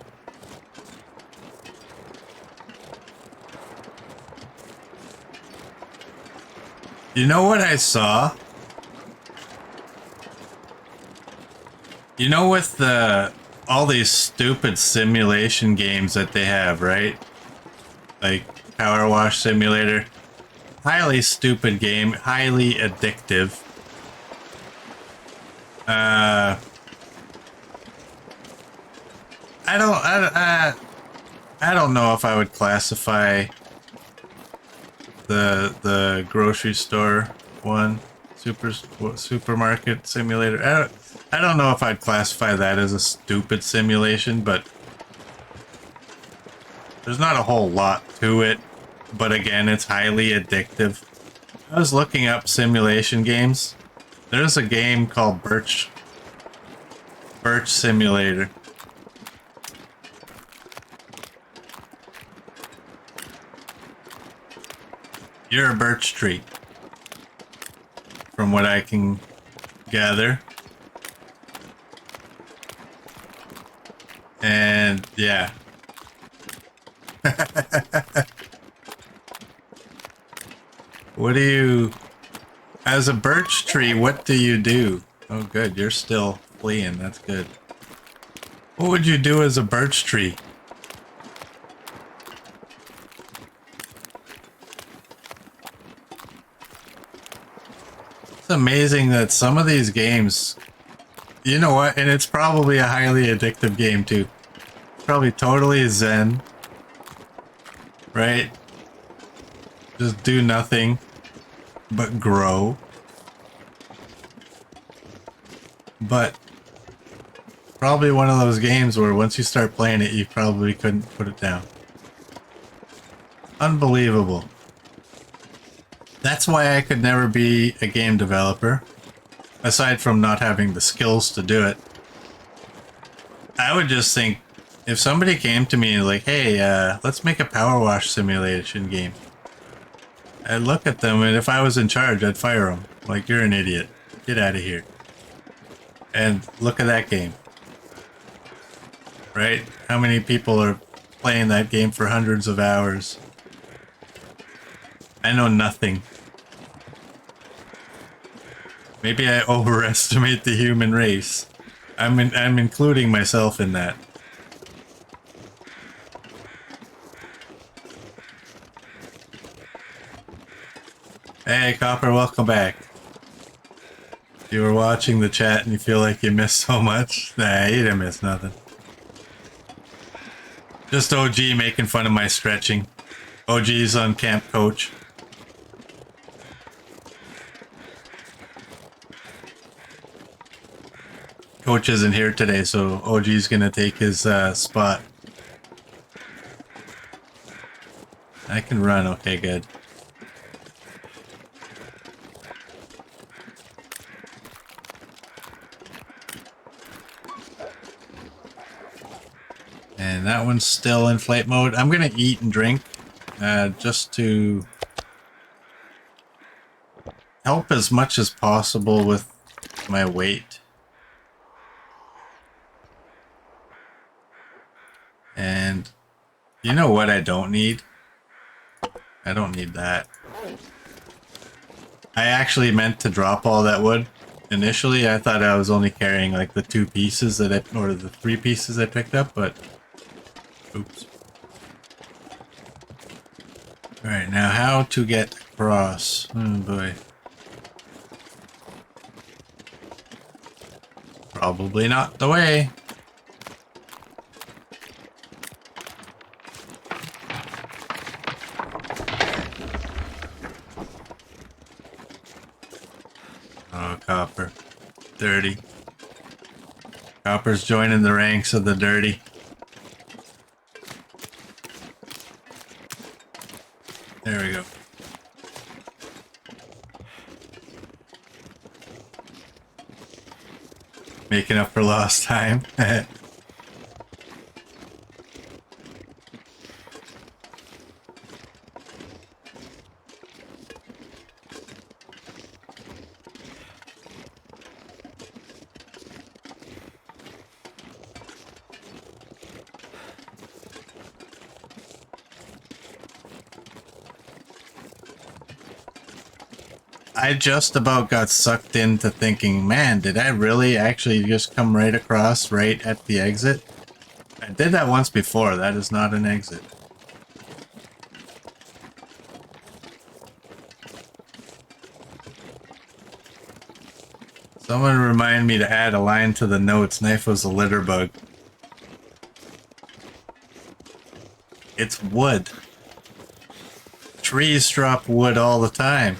A: You know what I saw? You know, with all these stupid simulation games that they have, right? Like Power Wash Simulator. Highly stupid game, highly addictive. I don't know if I would classify the grocery store one, supermarket simulator. I don't know if I'd classify that as a stupid simulation, but there's not a whole lot to it. But again, it's highly addictive. I was looking up simulation games. There's a game called Birch Simulator. You're a birch tree, from what I can gather. And yeah. What do you, as a birch tree, what do you do? Oh good, you're still fleeing, that's good. What would you do as a birch tree? It's amazing that some of these games, you know what, and it's probably a highly addictive game too. Probably totally zen, right? Just do nothing but grow. But probably one of those games where once you start playing it, you probably couldn't put it down. Unbelievable. That's why I could never be a game developer. Aside from not having the skills to do it. I would just think, if somebody came to me and like, hey, let's make a power wash simulation game. I'd look at them, and if I was in charge, I'd fire them. Like, you're an idiot. Get out of here. And look at that game. Right? How many people are playing that game for hundreds of hours? I know nothing. Maybe I overestimate the human race. I'm including myself in that. Hey, Copper, welcome back. If you were watching the chat and you feel like you missed so much, nah, you didn't miss nothing. Just OG making fun of my stretching. OG's on Camp Coach. Coach isn't here today, so OG's gonna take his spot. I can run, okay, good. And that one's still in flight mode. I'm gonna eat and drink, just to help as much as possible with my weight. And you know what I don't need? I don't need that. I actually meant to drop all that wood. Initially, I thought I was only carrying like the 2 pieces that or the 3 pieces I picked up, but oops. Alright, now how to get across? Oh boy. Probably not the way. Oh, copper. Dirty. Copper's joining the ranks of the dirty. There we go. Making up for lost time. I just about got sucked into thinking, man, did I really actually just come right across right at the exit? I did that once before. That is not an exit. Someone remind me to add a line to the notes. Knife was a litter bug. It's wood. Trees drop wood all the time.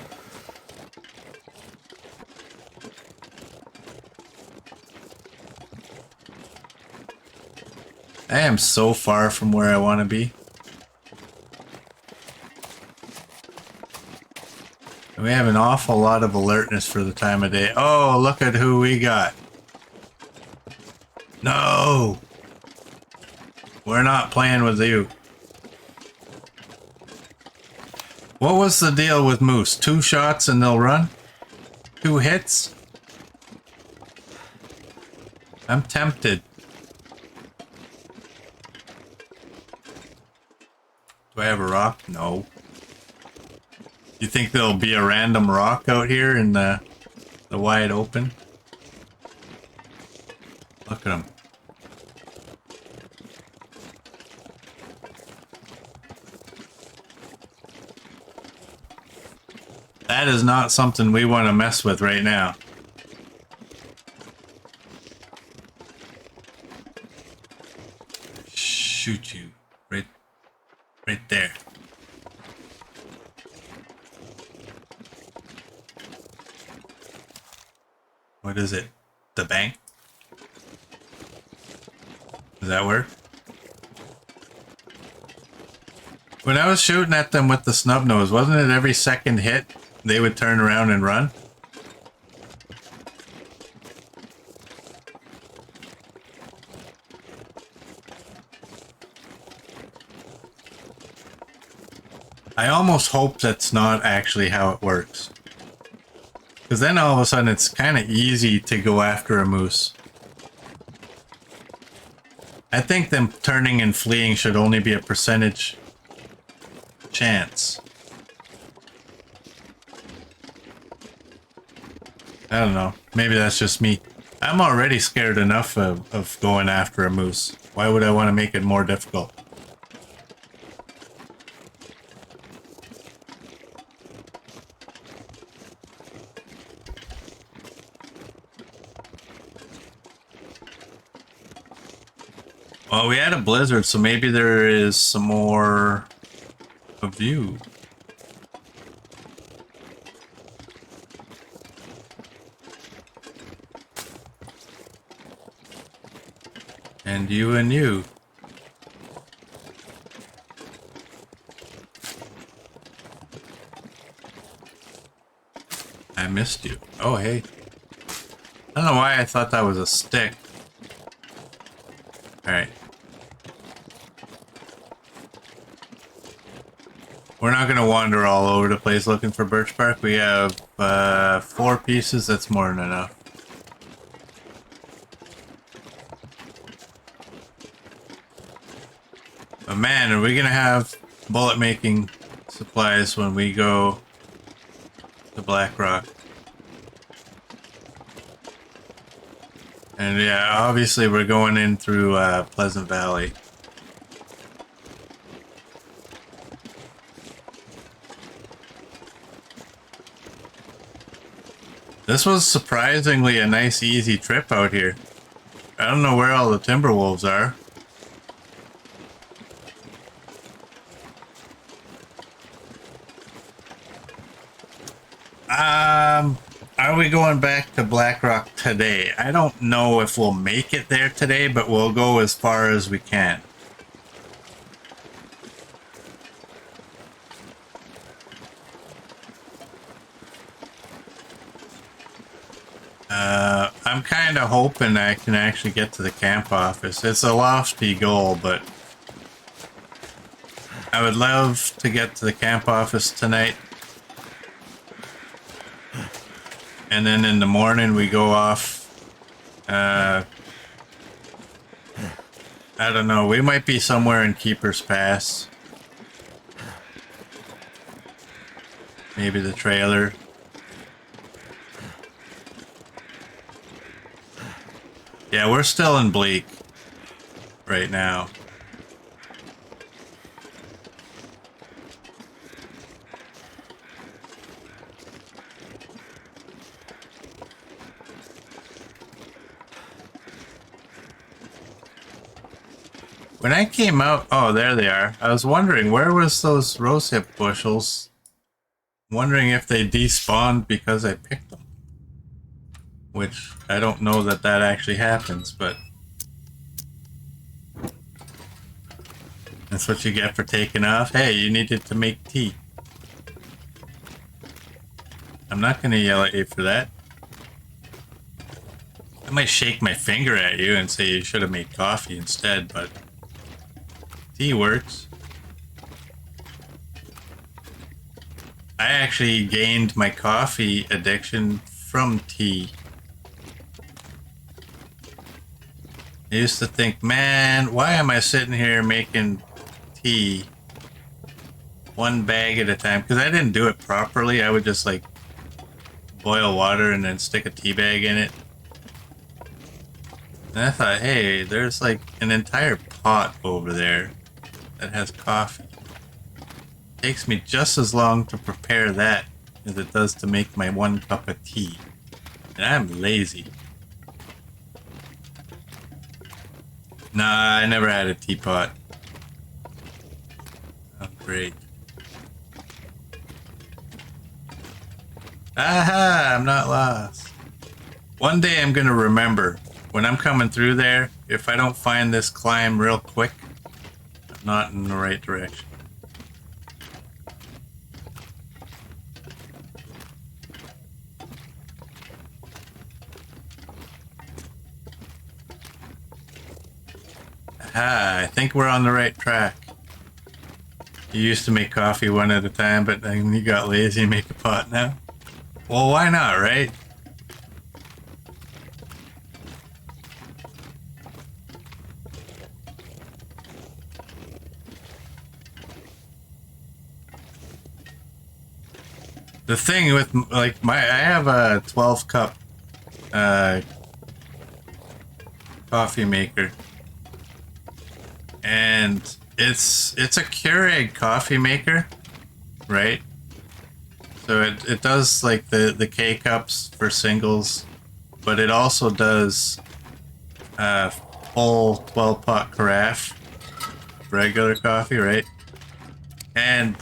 A: I am so far from where I want to be. We have an awful lot of alertness for the time of day. Oh, look at who we got. No! We're not playing with you. What was the deal with moose? 2 shots and they'll run? 2 hits? I'm tempted. Do I have a rock? No. You think there'll be a random rock out here in the wide open? Look at him. That is not something we want to mess with right now. Shoot you. Right there. What is it? The bank? Does that work? When I was shooting at them with the snub nose, wasn't it every second hit they would turn around and run? I almost hope that's not actually how it works. Because then all of a sudden it's kind of easy to go after a moose. I think them turning and fleeing should only be a percentage chance. I don't know. Maybe that's just me. I'm already scared enough of going after a moose. Why would I want to make it more difficult? Well, we had a blizzard, so maybe there is some more of you. And you and you. I missed you. Oh, hey. I don't know why I thought that was a stick. Alright. We're not going to wander all over the place looking for birch bark. We have 4 pieces. That's more than enough. But man, are we going to have bullet making supplies when we go to Black Rock? And yeah, obviously we're going in through Pleasant Valley. This was surprisingly a nice, easy trip out here. I don't know where all the Timberwolves are. Are we going back to Black Rock today? I don't know if we'll make it there today, but we'll go as far as we can. I'm kind of hoping I can actually get to the camp office. It's a lofty goal, but I would love to get to the camp office tonight. And then in the morning we go off. I don't know. We might be somewhere in Keeper's Pass. Maybe the trailer. Yeah, we're still in Bleak right now. When I came out, oh, there they are. I was wondering, where was those rosehip bushels? Wondering if they despawned because I picked them. Which, I don't know that that actually happens, but that's what you get for taking off. Hey, you needed to make tea. I'm not gonna yell at you for that. I might shake my finger at you and say you should have made coffee instead, but tea works. I actually gained my coffee addiction from tea. I used to think, man, why am I sitting here making tea 1 bag at a time? Because I didn't do it properly. I would just like boil water and then stick a tea bag in it. And I thought, hey, there's like an entire pot over there that has coffee. It takes me just as long to prepare that as it does to make my 1 cup of tea. And I'm lazy. Nah, I never had a teapot. Oh, great. Aha, I'm not lost. One day I'm gonna remember, when I'm coming through there, if I don't find this climb real quick, I'm not in the right direction. Aha, I think we're on the right track. You used to make coffee 1 at a time, but then you got lazy and make a pot now. Well, why not, right? The thing with, like, I have a 12 cup coffee maker. And it's a Keurig coffee maker, right? So it does like the K cups for singles, but it also does full 12 pot carafe, regular coffee, right? And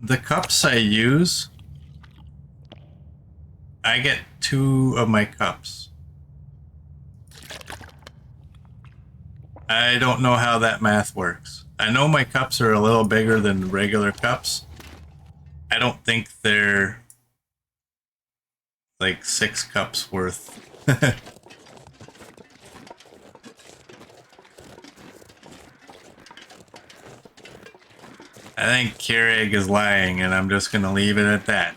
A: the cups I use, I get 2 of my cups. I don't know how that math works. I know my cups are a little bigger than regular cups. I don't think they're like 6 cups worth. I think Keurig is lying, and I'm just gonna leave it at that.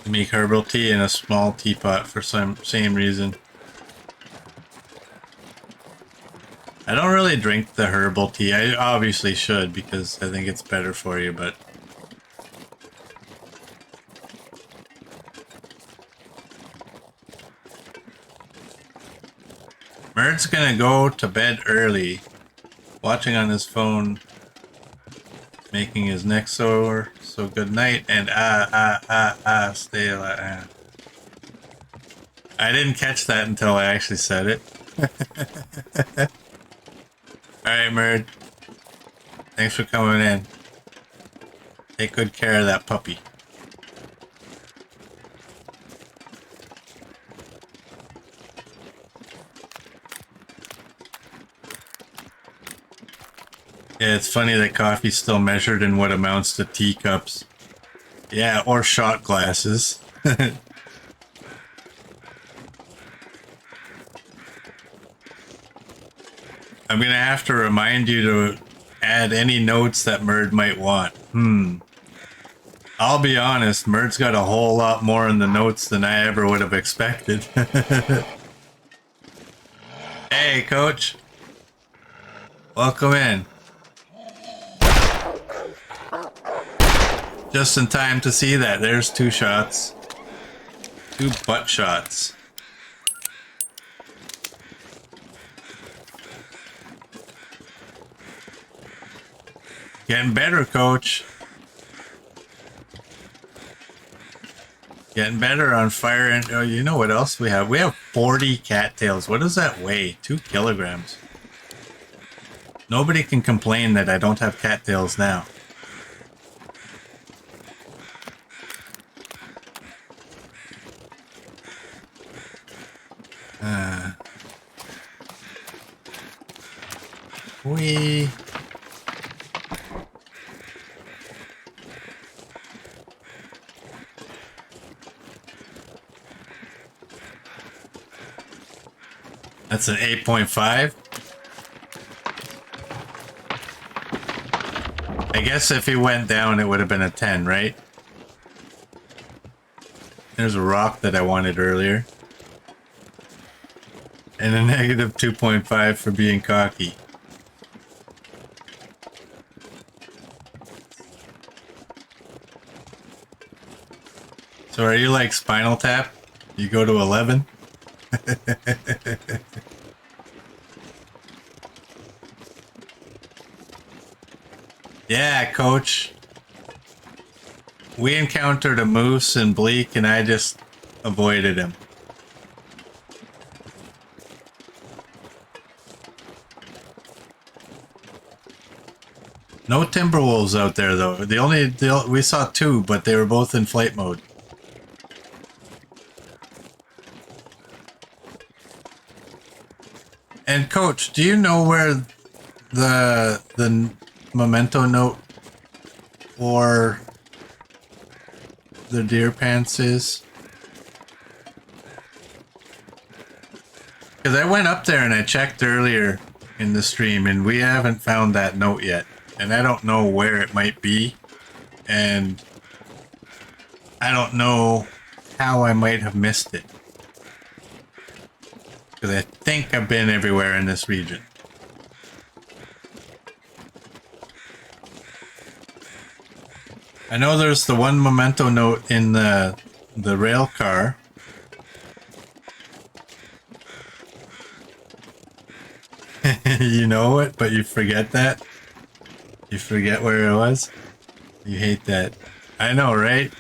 A: Make herbal tea in a small teapot for some same reason. I don't really drink the herbal tea. I obviously should because I think it's better for you, but Merd's gonna go to bed early, watching on his phone, making his neck sore. So good night and stay alive. I didn't catch that until I actually said it. Alright, Merd. Thanks for coming in. Take good care of that puppy. Yeah, it's funny that coffee's still measured in what amounts to teacups. Yeah, or shot glasses. I'm gonna have to remind you to add any notes that Merd might want. I'll be honest, Merd's got a whole lot more in the notes than I ever would have expected. Hey, Coach. Welcome in. Just in time to see that. There's 2 shots. 2 butt shots. Getting better, Coach. Getting better on fire. And oh, you know what else we have? We have 40 cattails. What does that weigh? 2 kilograms. Nobody can complain that I don't have cattails now. We... That's an 8.5. I guess if he went down, it would have been a 10, right? There's a rock that I wanted earlier. And a negative 2.5 for being cocky. So are you like Spinal Tap? You go to 11? Yeah, Coach. We encountered a moose in Bleak and I just avoided him. No timber wolves out there though. We saw 2, but they were both in flight mode. And Coach, do you know where the memento note for the deer pants is? Because I went up there and I checked earlier in the stream and we haven't found that note yet. And I don't know where it might be. And I don't know how I might have missed it. Because I think I've been everywhere in this region. I know there's the one memento note in the rail car. You know it, but you forget that. You forget where it was. You hate that. I know, right?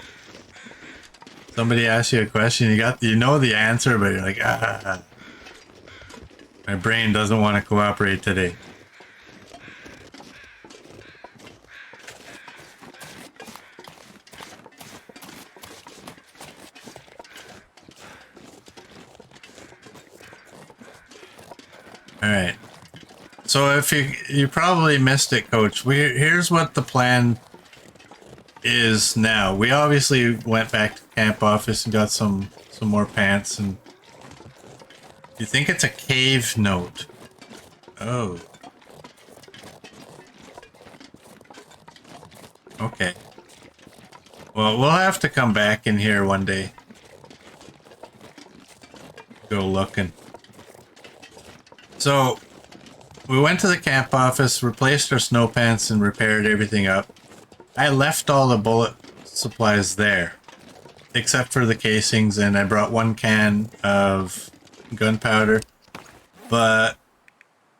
A: Somebody asks you a question, you know the answer, but you're like, ah. My brain doesn't want to cooperate today. Alright. So if you probably missed it, Coach. Here's what the plan is now. We obviously went back to camp office and got some more pants. And you think it's a cave note? Oh. Okay. Well, we'll have to come back in here one day. Go looking. So, we went to the camp office, replaced our snow pants, and repaired everything up. I left all the bullet supplies there, except for the casings, and I brought 1 can of gunpowder. But,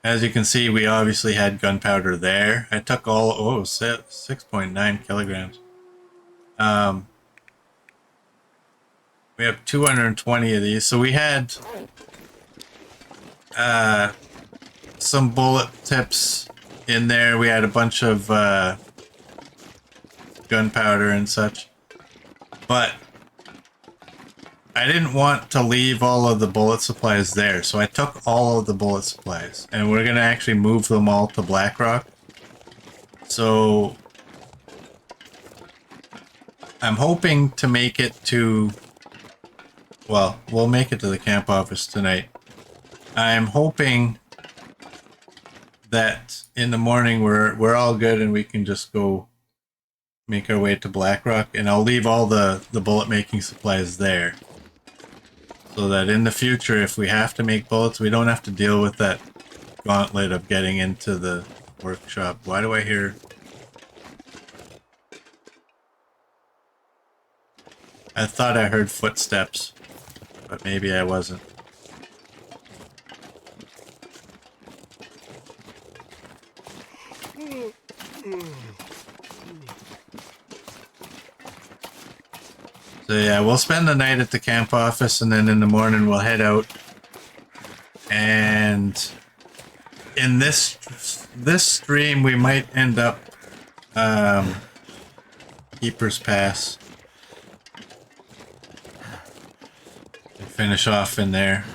A: as you can see, we obviously had gunpowder there. I took all, 6.9 kilograms. We have 220 of these, so we had some bullet tips in there. We had a bunch of gunpowder and such, but I didn't want to leave all of the bullet supplies there, so I took all of the bullet supplies, and we're gonna actually move them all to Blackrock. So I'm hoping to make it to, well, we'll make it to the camp office tonight. I'm hoping that in the morning we're all good and we can just go make our way to Blackrock, and I'll leave all the bullet making supplies there, so that in the future, if we have to make bullets, we don't have to deal with that gauntlet of getting into the workshop. Why do I hear... I thought I heard footsteps, but maybe I wasn't. So yeah, we'll spend the night at the camp office, and then in the morning we'll head out. And in this stream, we might end up Keeper's Pass. And finish off in there.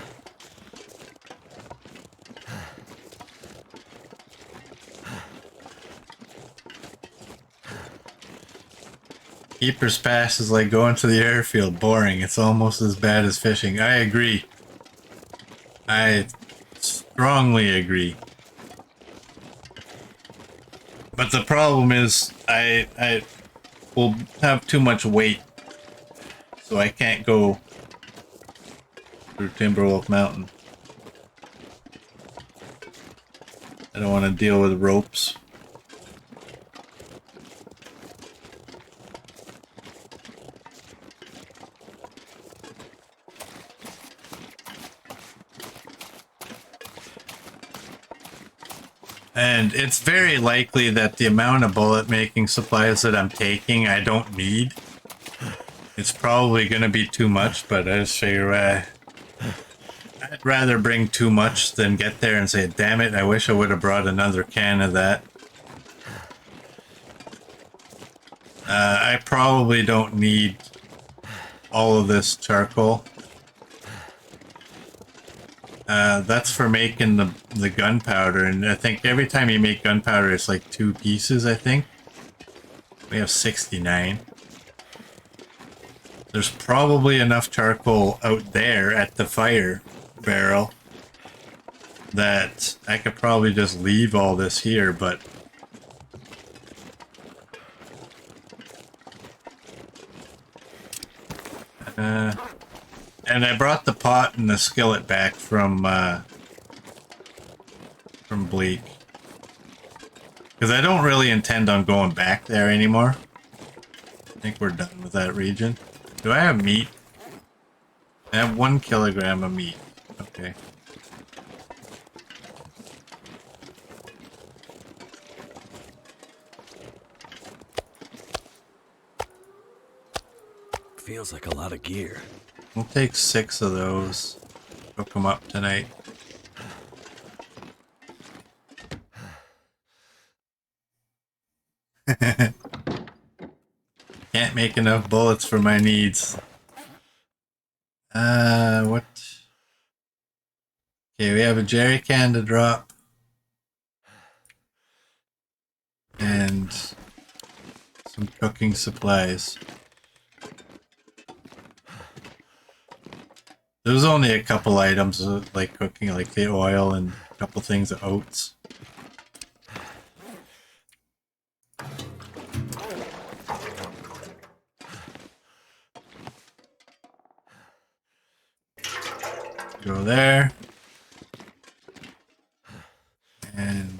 A: Keeper's Pass is like going to the airfield. Boring. It's almost as bad as fishing. I agree. I strongly agree. But the problem is, I will have too much weight, so I can't go through Timberwolf Mountain. I don't want to deal with ropes. And it's very likely that the amount of bullet making supplies that I'm taking, I don't need. It's probably going to be too much, but I just figure I'd rather bring too much than get there and say, damn it, I wish I would have brought another can of that. I probably don't need all of this charcoal. That's for making the gunpowder, and I think every time you make gunpowder, it's like 2 pieces, I think. We have 69. There's probably enough charcoal out there at the fire barrel that I could probably just leave all this here, but... and I brought the pot and the skillet back from Bleak. Because I don't really intend on going back there anymore. I think we're done with that region. Do I have meat? I have 1 kilogram of meat. Okay.
B: Feels like a lot of gear.
A: We'll take 6 of those. Cook them up tonight. Can't make enough bullets for my needs. What? Okay, we have a jerry can to drop. And some cooking supplies. There was only a couple items like cooking, like the oil and a couple things of oats. Go there. And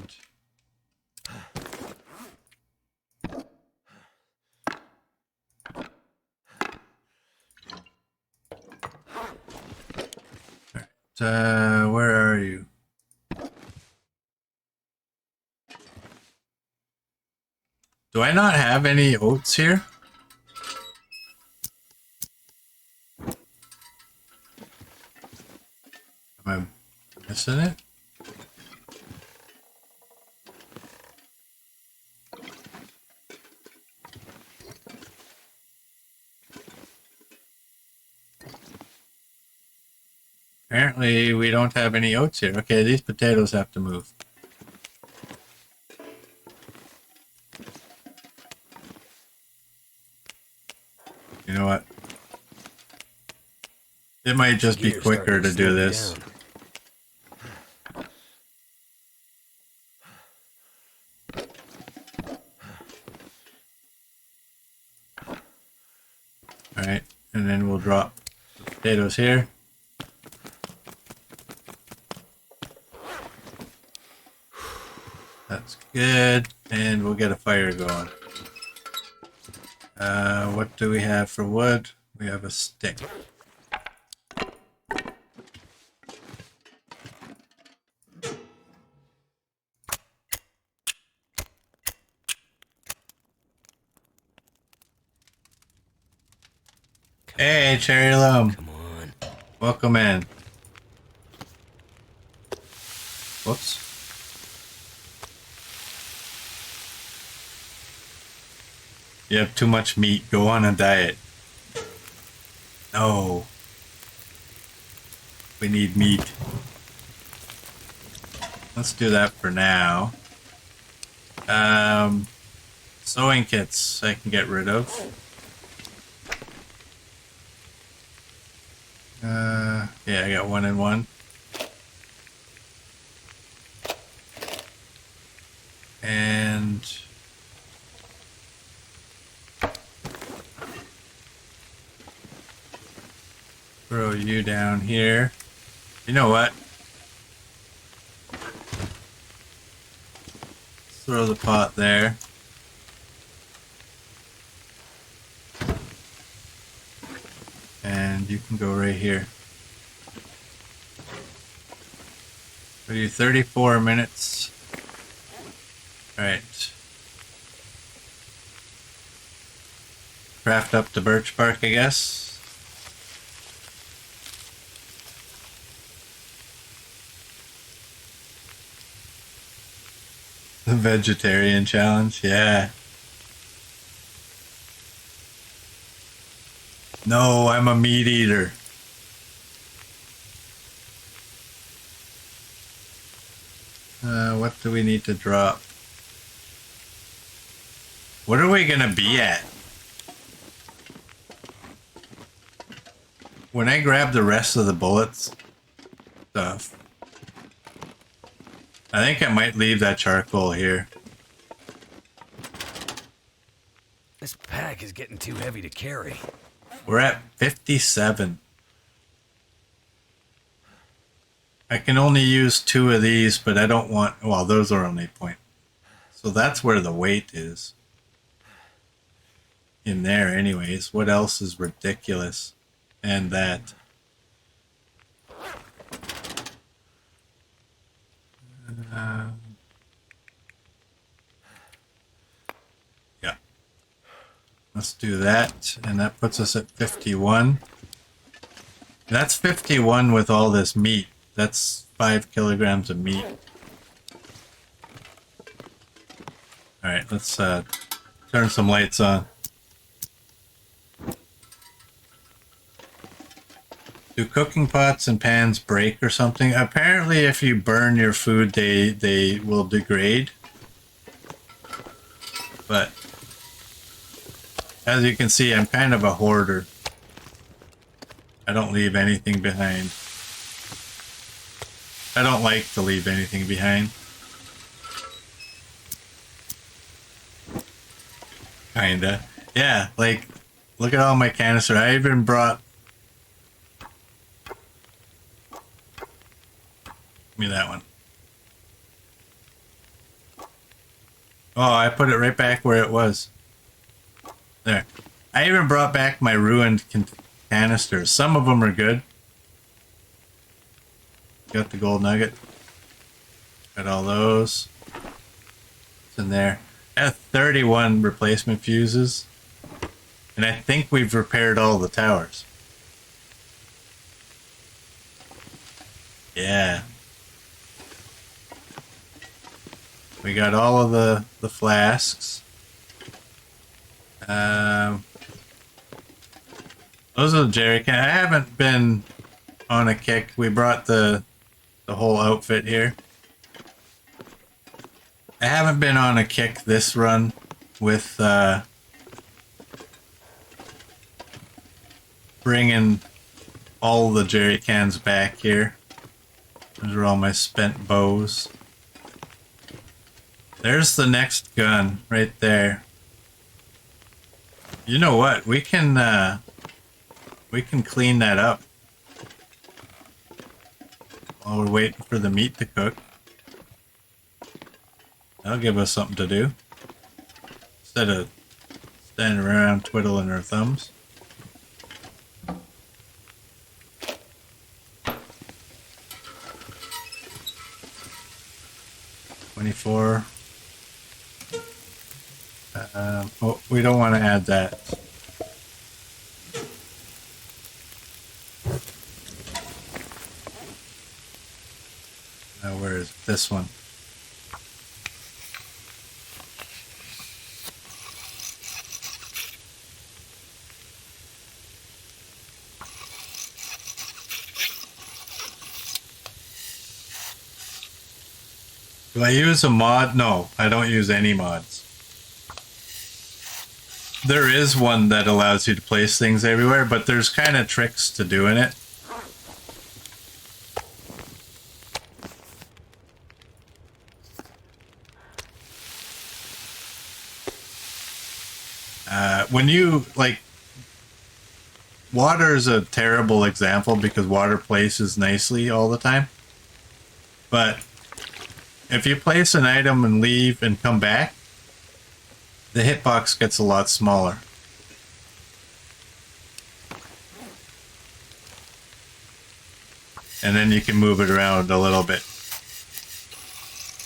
A: where are you? Do I not have any oats here? Am I missing it? Apparently we don't have any oats here. Okay, these potatoes have to move. You know what? It might just be quicker to do this. Alright, and then we'll drop the potatoes here. That's good, and we'll get a fire going. What do we have for wood? We have a stick. Hey, Cherry Loam.
B: Come on.
A: Welcome in. Whoops. You have too much meat. Go on a diet. No. We need meat. Let's do that for now. Sewing kits I can get rid of. Yeah, I got 1 and 1. And throw you down here. You know what? Throw the pot there. And you can go right here. We do 34 minutes. Alright. Craft up the birch bark, I guess. The vegetarian challenge, yeah. No, I'm a meat eater. What do we need to drop? What are we gonna be at? When I grab the rest of the bullets stuff, I think I might leave that charcoal here.
B: This pack is getting too heavy to carry.
A: We're at 57. I can only use 2 of these, but I don't want... Well, those are only point. So that's where the weight is. In there anyways. What else is ridiculous? And that. Yeah. Let's do that. And that puts us at 51. That's 51 with all this meat. That's 5 kilograms of meat. Alright, let's turn some lights on. Do cooking pots and pans break or something? Apparently if you burn your food, they will degrade. But as you can see, I'm kind of a hoarder. I don't leave anything behind. I don't like to leave anything behind. Kinda. Yeah, like, look at all my canister. I even brought... Give me that one. Oh, I put it right back where it was. There. I even brought back my ruined canisters. Some of them are good. Got the gold nugget. Got all those. It's in there. I have 31 replacement fuses. And I think we've repaired all the towers. Yeah. We got all of the flasks. Those are the jerry cans. I haven't been on a kick. We brought the whole outfit here. I haven't been on a kick this run with bringing all the jerry cans back here. Those are all my spent bows. There's the next gun right there. You know what? We can clean that up while we're waiting for the meat to cook. That'll give us something to do instead of standing around twiddling our thumbs. $24. Oh, we don't want to add that. Now, where is this one? Do I use a mod? No, I don't use any mods. There is one that allows you to place things everywhere, but there's kind of tricks to doing it. When you, like, water is a terrible example because water places nicely all the time. But if you place an item and leave and come back, the hitbox gets a lot smaller. And then you can move it around a little bit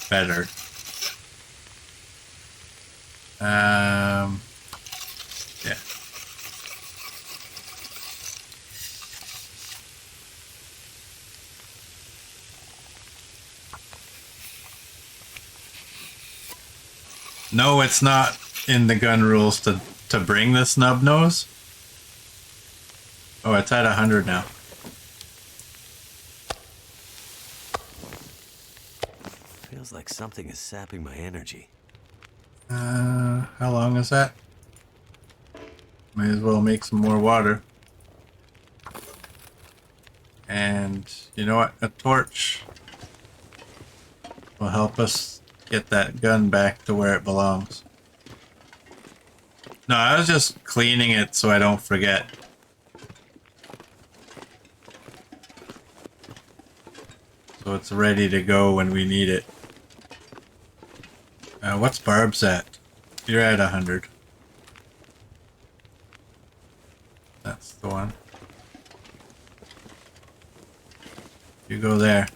A: better. Yeah. No, it's not in the gun rules to bring the snub nose. Oh, it's at 100 now.
B: Feels like something is sapping my energy.
A: How long is that? Might as well make some more water. And you know what? A torch will help us get that gun back to where it belongs. No, I was just cleaning it so I don't forget. So it's ready to go when we need it. What's Barb's at? You're at 100. That's the one. You go there.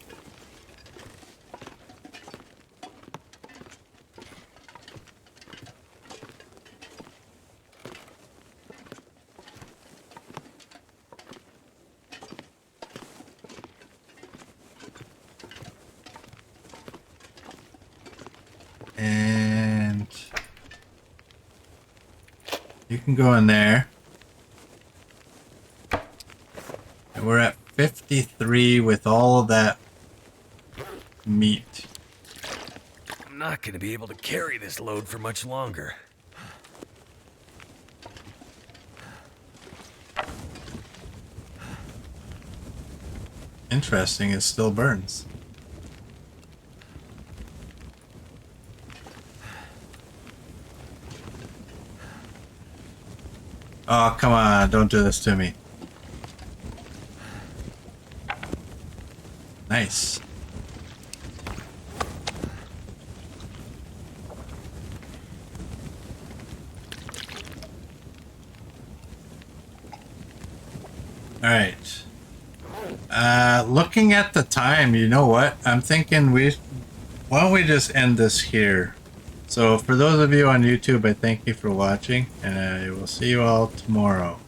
A: And you can go in there. And we're at 53 with all of that meat.
B: I'm not going to be able to carry this load for much longer.
A: Interesting, it still burns. Oh, come on, don't do this to me. Nice. All right. Looking at the time, you know what? I'm thinking why don't we just end this here? So for those of you on YouTube, I thank you for watching, and I will see you all tomorrow.